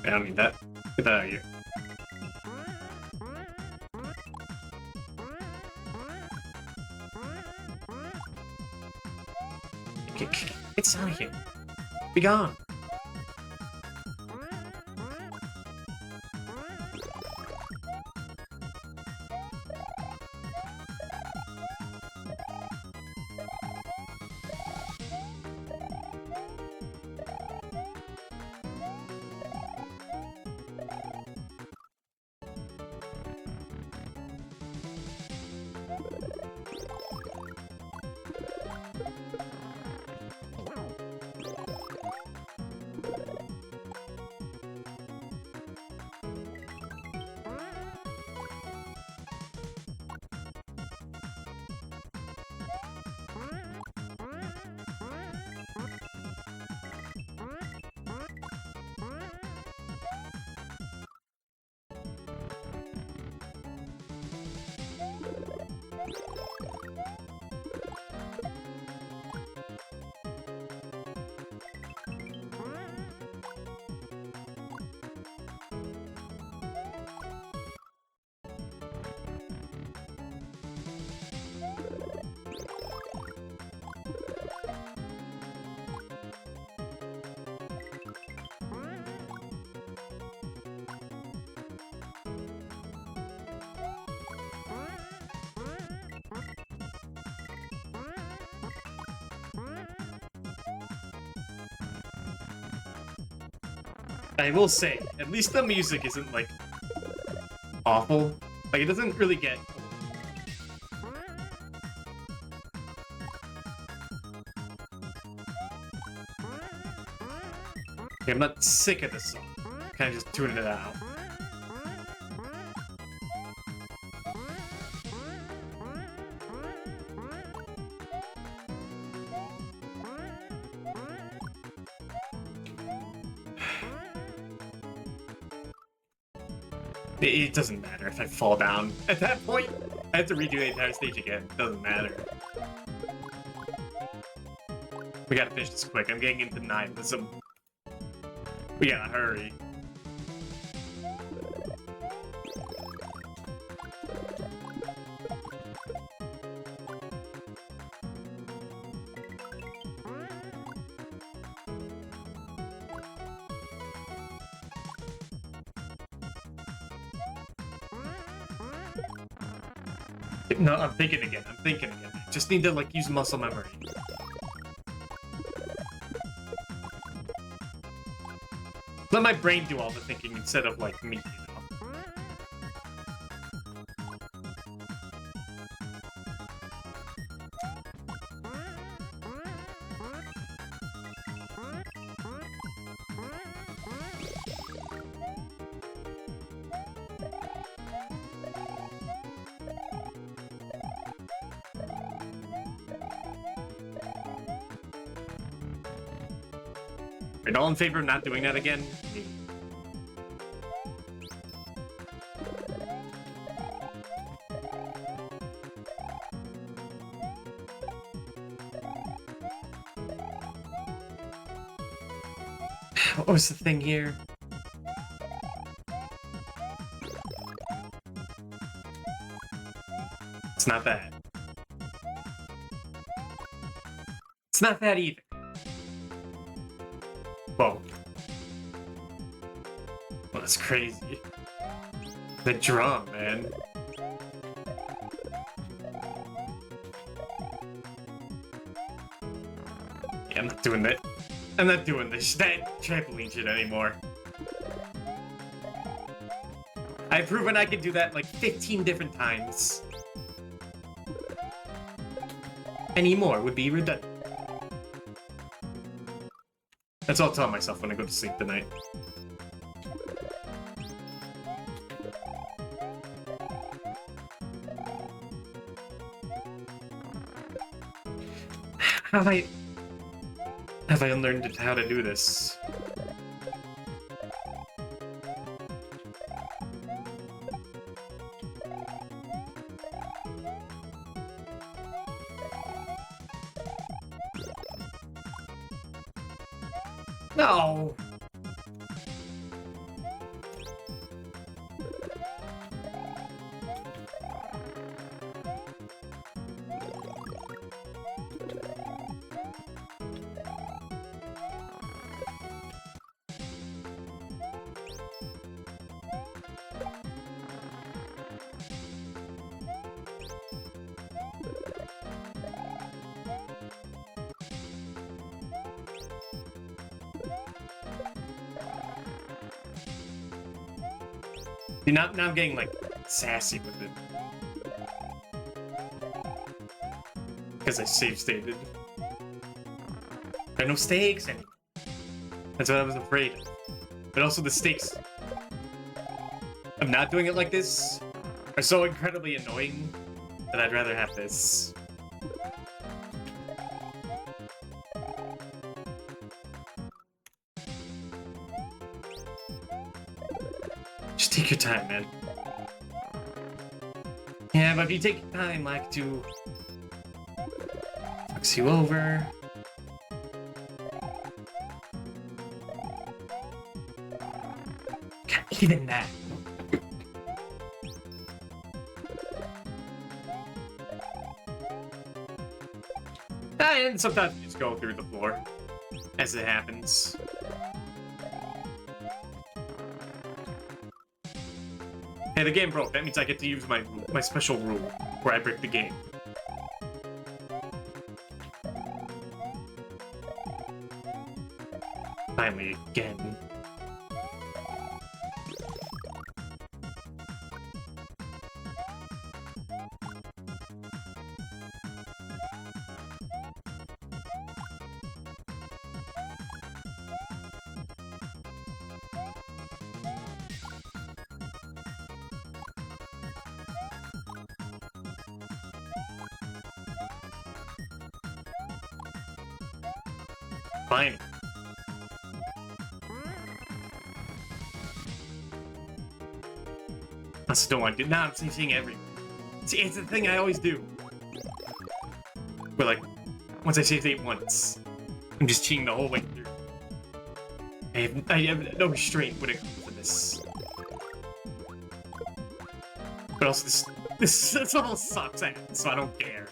I don't need that. Get that out of here. Get out of here. Be gone. I will say, at least the music isn't, like, awful. Like, it doesn't really get... Okay, I'm not sick of this song. Kind of just tuning it out. It doesn't matter if I fall down. At that point, I have to redo the entire stage again. It doesn't matter. We gotta finish this quick. I'm getting into nihilism. We gotta hurry. No, I'm thinking again. Just need to, like, use muscle memory. Let my brain do all the thinking instead of, like, me, you know? Right, all in favor of not doing that again? Me. What was the thing here? It's not that. It's not that either. Whoa. Well, that's crazy. The drum, man. Yeah, I'm not doing that. I'm not doing that trampoline shit anymore. I've proven I can do that like 15 different times. Any more would be redundant. That's all I'll tell myself when I go to sleep tonight. Have I unlearned how to do this? No! See, now I'm getting, like, sassy with it. Because I save-stated. There are no stakes anymore. That's what I was afraid of. But also the stakes of not doing it like this are so incredibly annoying that I'd rather have this. Just take your time, man. Yeah, but if you take your time, like, to fucks you over. God, even that. And sometimes you just go through the floor as it happens. Hey, the game broke. That means I get to use my special rule where I break the game. Finally, again. Fine. I still want to do. Nah, I'm seeing everything. See, it's the thing I always do. But like, once I save state once, I'm just cheating the whole way through. I have no restraint when it comes to this. But also, this level sucks at, so I don't care.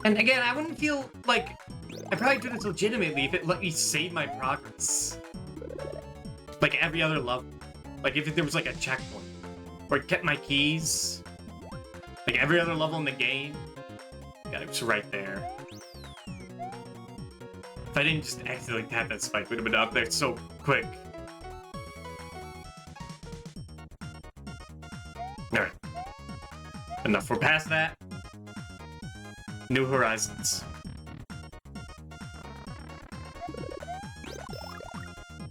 And again, I wouldn't feel like I probably do this legitimately if it let me save my progress. Like every other level. Like if there was like a checkpoint. Or it kept my keys. Like every other level in the game. God, it was right there. If I didn't just accidentally tap that spike, it would have been up there so quick. Alright. Enough. We're past that. New Horizons.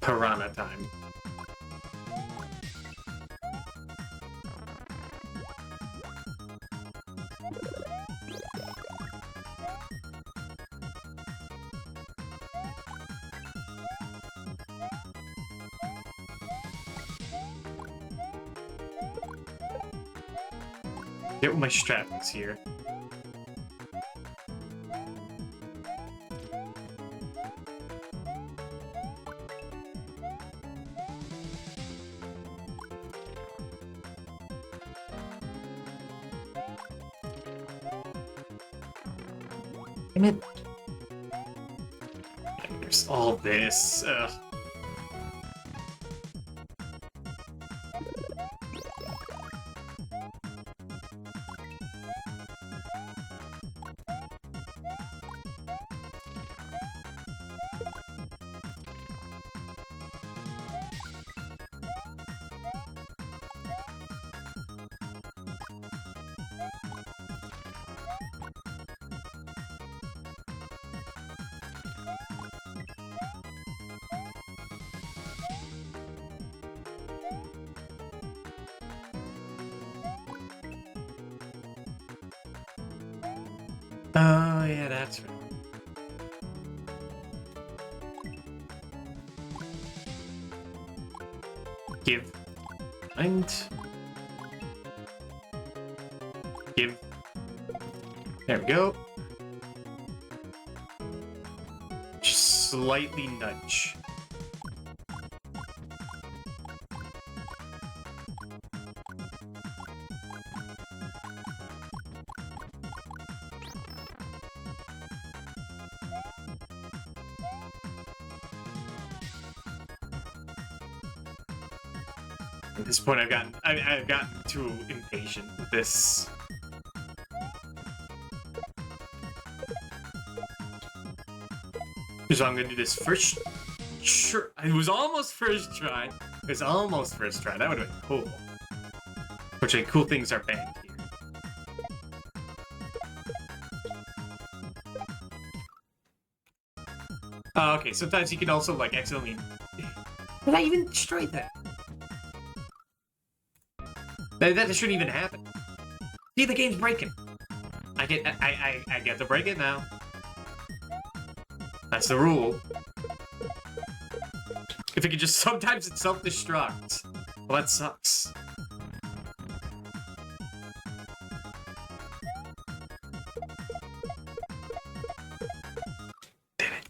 Piranha time. Get what my strap is here. Damn it. And there's all this. Ugh. Oh, yeah, that's right. Give. And... Give. There we go. Just slightly nudge. At this point, I've gotten too impatient with this. So I'm gonna do this first. Sure, it was almost first try. It was almost first try. That would have been cool. Which cool things are banned here. Oh, okay. Sometimes you can also like accidentally. Did I even destroy that? That shouldn't even happen. See, the game's breaking. I get to break it now. That's the rule. If it could just sometimes it self-destruct. Well, that sucks. Damn it.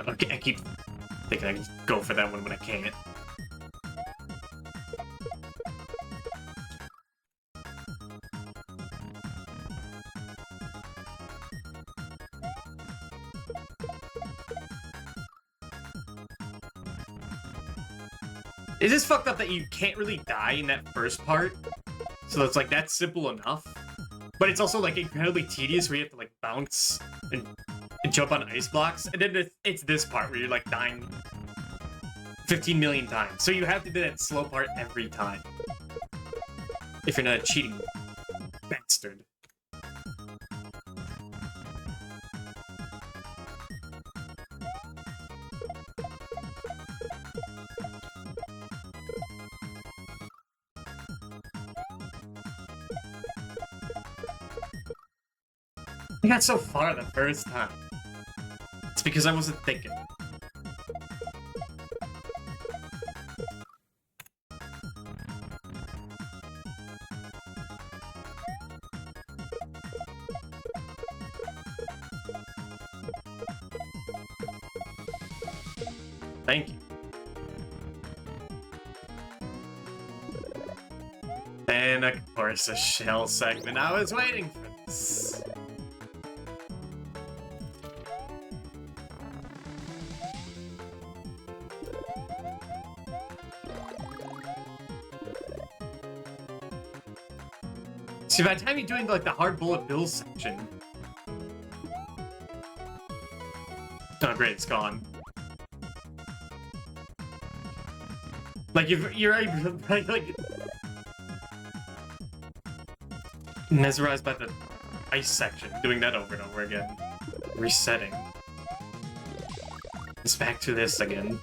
Okay, I keep thinking I can go for that one when I can't. It's just fucked up that you can't really die in that first part. So it's like, that's simple enough. But it's also like incredibly tedious where you have to like bounce and jump on ice blocks. And then it's this part where you're like dying 15 million times. So you have to do that slow part every time. If you're not a cheating bastard. I got so far the first time. It's because I wasn't thinking. Thank you. And of course, a shell segment. I was waiting for this. See, by the time you're doing like the hard bullet bill section. Oh, great, it's gone. Like you're like mesmerized by the ice section, doing that over and over again, resetting. It's back to this again.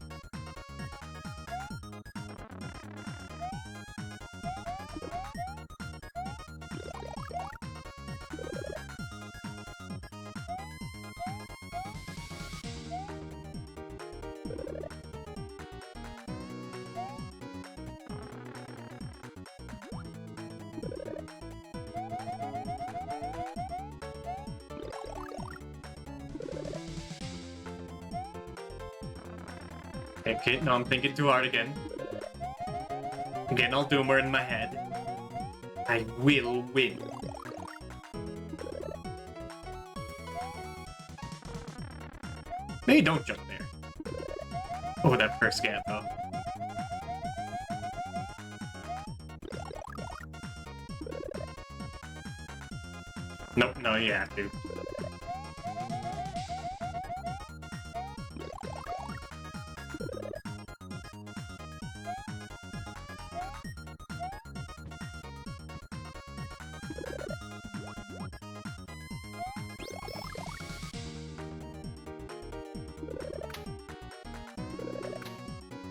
Okay, no, I'm thinking too hard again. I'm getting all doomer in my head. I will win. Maybe don't jump there. Oh, that first gap, though. Nope, no, you have to.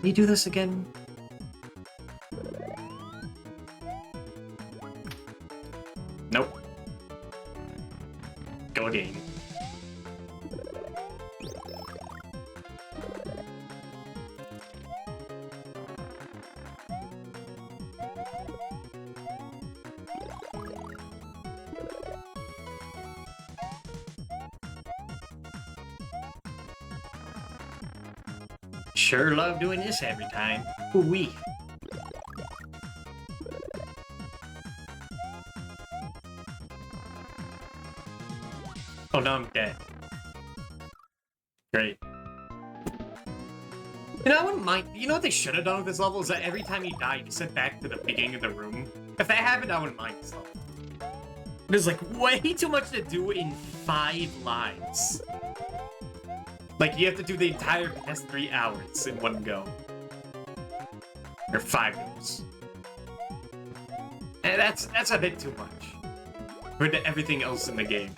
Can you do this again? Nope. Go again. Sure love doing this every time. Ooh-wee. Oh, no, I'm dead. Great. You know, I wouldn't mind. You know what they should have done with this level is that every time you die, you just sit back to the beginning of the room. If that happened, I wouldn't mind this level. There's like way too much to do in 5 lives. Like, you have to do the entire past 3 hours in one go. Or 5 goes. And that's a bit too much. Compared to everything else in the game.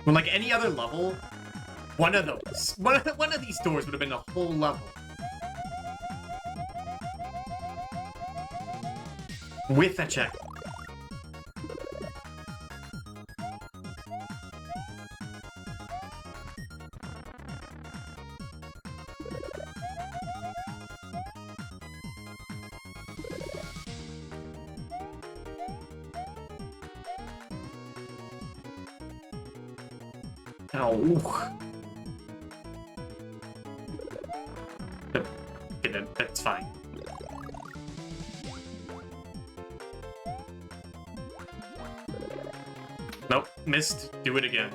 When like any other level, one of these doors would have been a whole level. With a check. Oh. Okay, that's fine. Nope, missed. Do it again.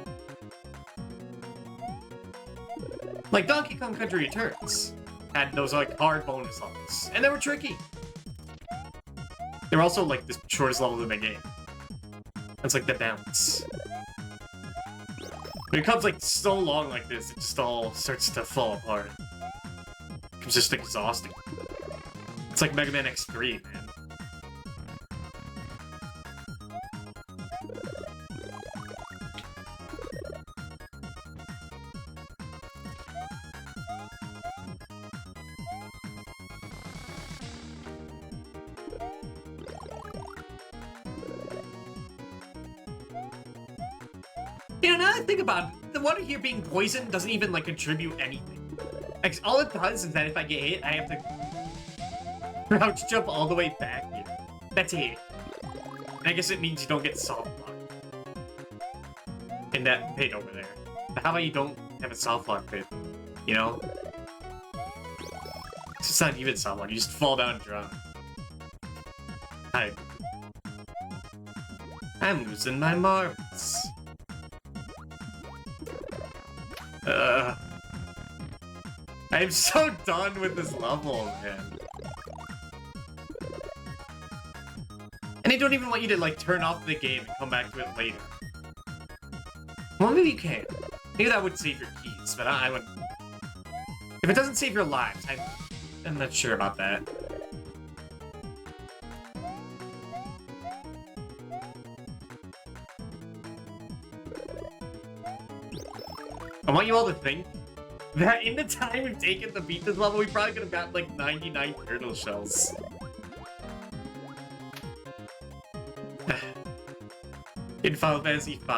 Like Donkey Kong Country Returns had those like hard bonus levels, and they were tricky. They were also like the shortest levels in the game. That's like the balance. When it comes like so long like this, it just all starts to fall apart. It's just exhausting. It's like Mega Man X3, man. You know, now that I think about it, the water here being poisoned doesn't even, like, contribute anything. Like, all it does is that if I get hit, I have to crouch jump all the way back here. That's it. And I guess it means you don't get soft lock in that pit over there. But how about you don't have a soft lock pit? You know? It's just not even soft lock, you just fall down and drown. I'm losing my marbles. I'm so done with this level, man. And they don't even want you to, like, turn off the game and come back to it later. Well, maybe you can. Maybe that would save your keys, but I would... If it doesn't save your lives, I'm not sure about that. I want you all to think that in the time we've taken to beat this level, we probably could have gotten like 99 turtle shells. In Final Fantasy V.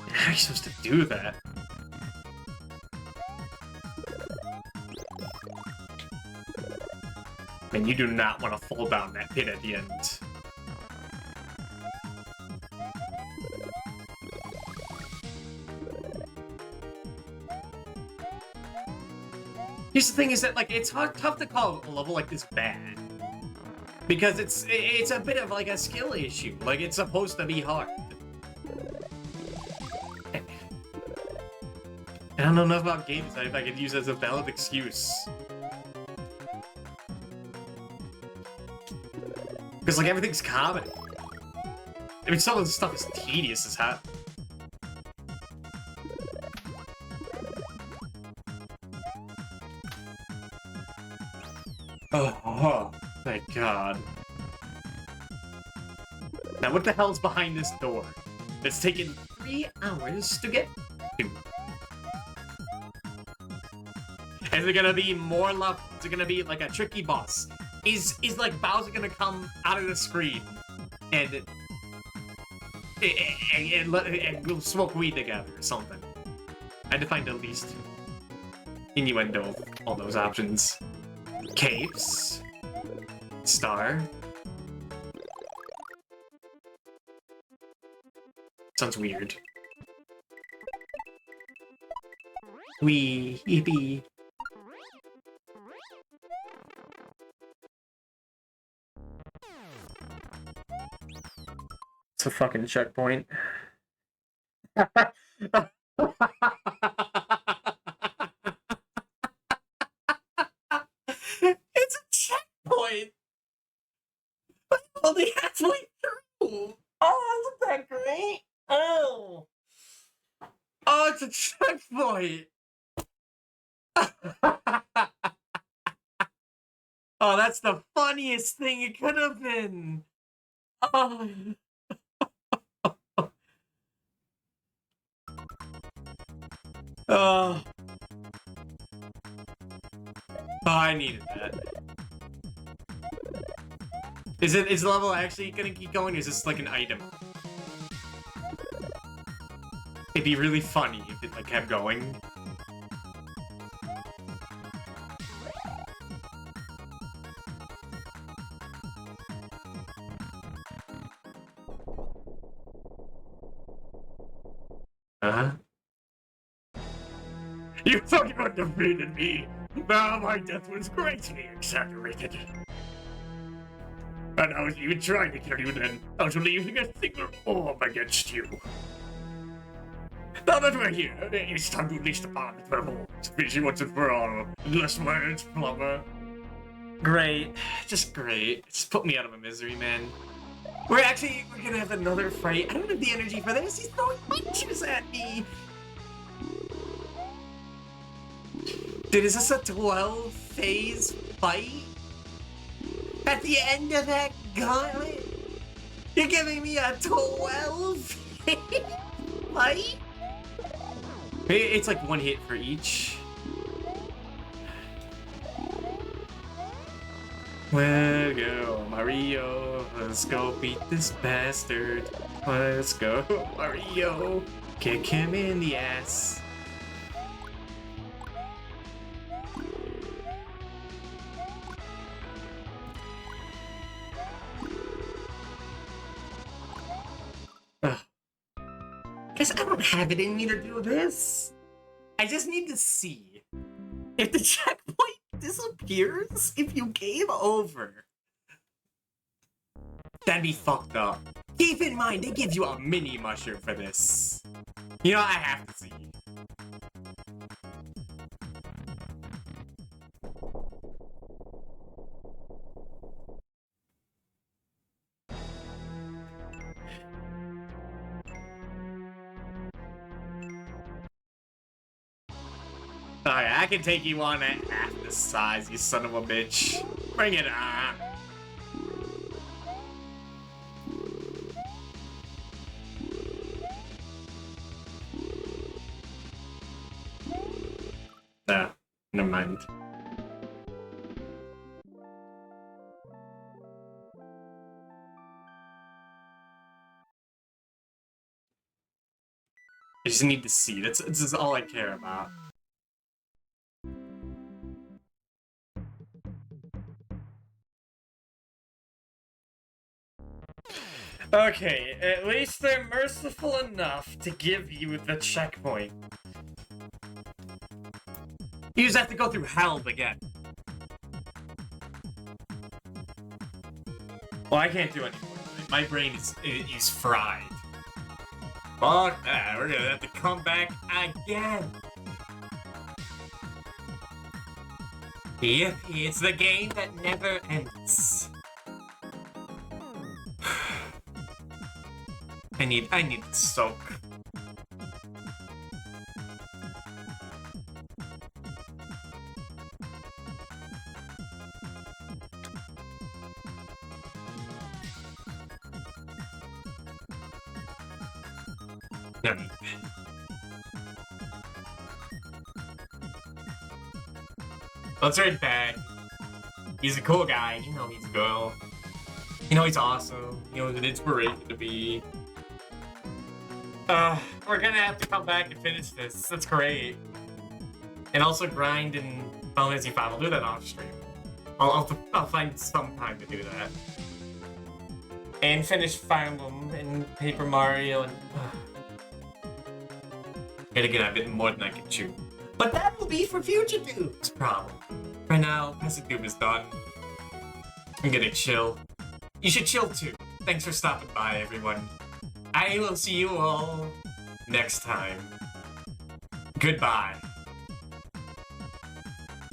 How are you supposed to do that? And you do not want to fall down that pit at the end. Here's the thing is that, like, it's tough to call a level like this bad. Because it's a bit of, like, a skill issue. Like, it's supposed to be hard. I don't know enough about games if I could use it as a valid excuse. Because, like, everything's comedy. I mean, some of the stuff is tedious as hell. Oh, thank God. Now, what the hell's behind this door? It's taken 3 hours to get to. Is it gonna be more love? Is it gonna be like a tricky boss? Is like Bowser gonna come out of the screen and we'll smoke weed together or something? I had to find at least innuendo of all those options. Caves. Star. Sounds weird. Wee, yippee. It's a fucking checkpoint. It's a checkpoint! I'm only halfway through! Oh, isn't that great? Oh! Oh, it's a checkpoint! Oh, that's the funniest thing it could have been! Oh. Oh. Oh, I needed that. Is the level actually gonna keep going, or is this like an item? It'd be really funny if it like kept going. Uh-huh. You thought you had defeated me! Now my death was greatly exaggerated. And I was even trying to kill you then. I was only using a single orb against you. Now that we're here, it's time to unleash the power of the horns. Finish it once and for all. Less words, plumber. Great. Just great. Just put me out of my misery, man. We're gonna have another fight. I don't have the energy for this. He's throwing punches at me. Dude, is this a 12-phase fight? At the end of that gauntlet? You're giving me a 12-phase fight? It's like one hit for each. Let's go, Mario. Let's go beat this bastard. Let's go, Mario. Kick him in the ass. Guess I don't have it in me to do this. I just need to see if the checkpoint disappears if you game over. That'd be fucked up. Keep in mind, they give you a mini mushroom for this. You know, I have to see. Alright, I can take you on at half the size, you son of a bitch. Bring it on. Nah, never mind. I just need to see. This is all I care about. Okay, at least they're merciful enough to give you the checkpoint. You just have to go through hell again. Well, I can't do anything. My brain is fried. Fuck that, we're gonna have to come back again. Yep, it's the game that never ends. I need to soak. Let's ride back. He's a cool guy. You know he's a girl. You know he's awesome. You know he's an inspiration to be. We're gonna have to come back and finish this. That's great. And also grind in Final Fantasy V. I'll do that off stream. I'll find some time to do that. And finish Fire Emblem and Paper Mario and... Gotta get a bit more than I can chew. But that will be for future Dooms, probably. Right now, Passive Doom is done. I'm gonna chill. You should chill too. Thanks for stopping by, everyone. I will see you all next time. Goodbye.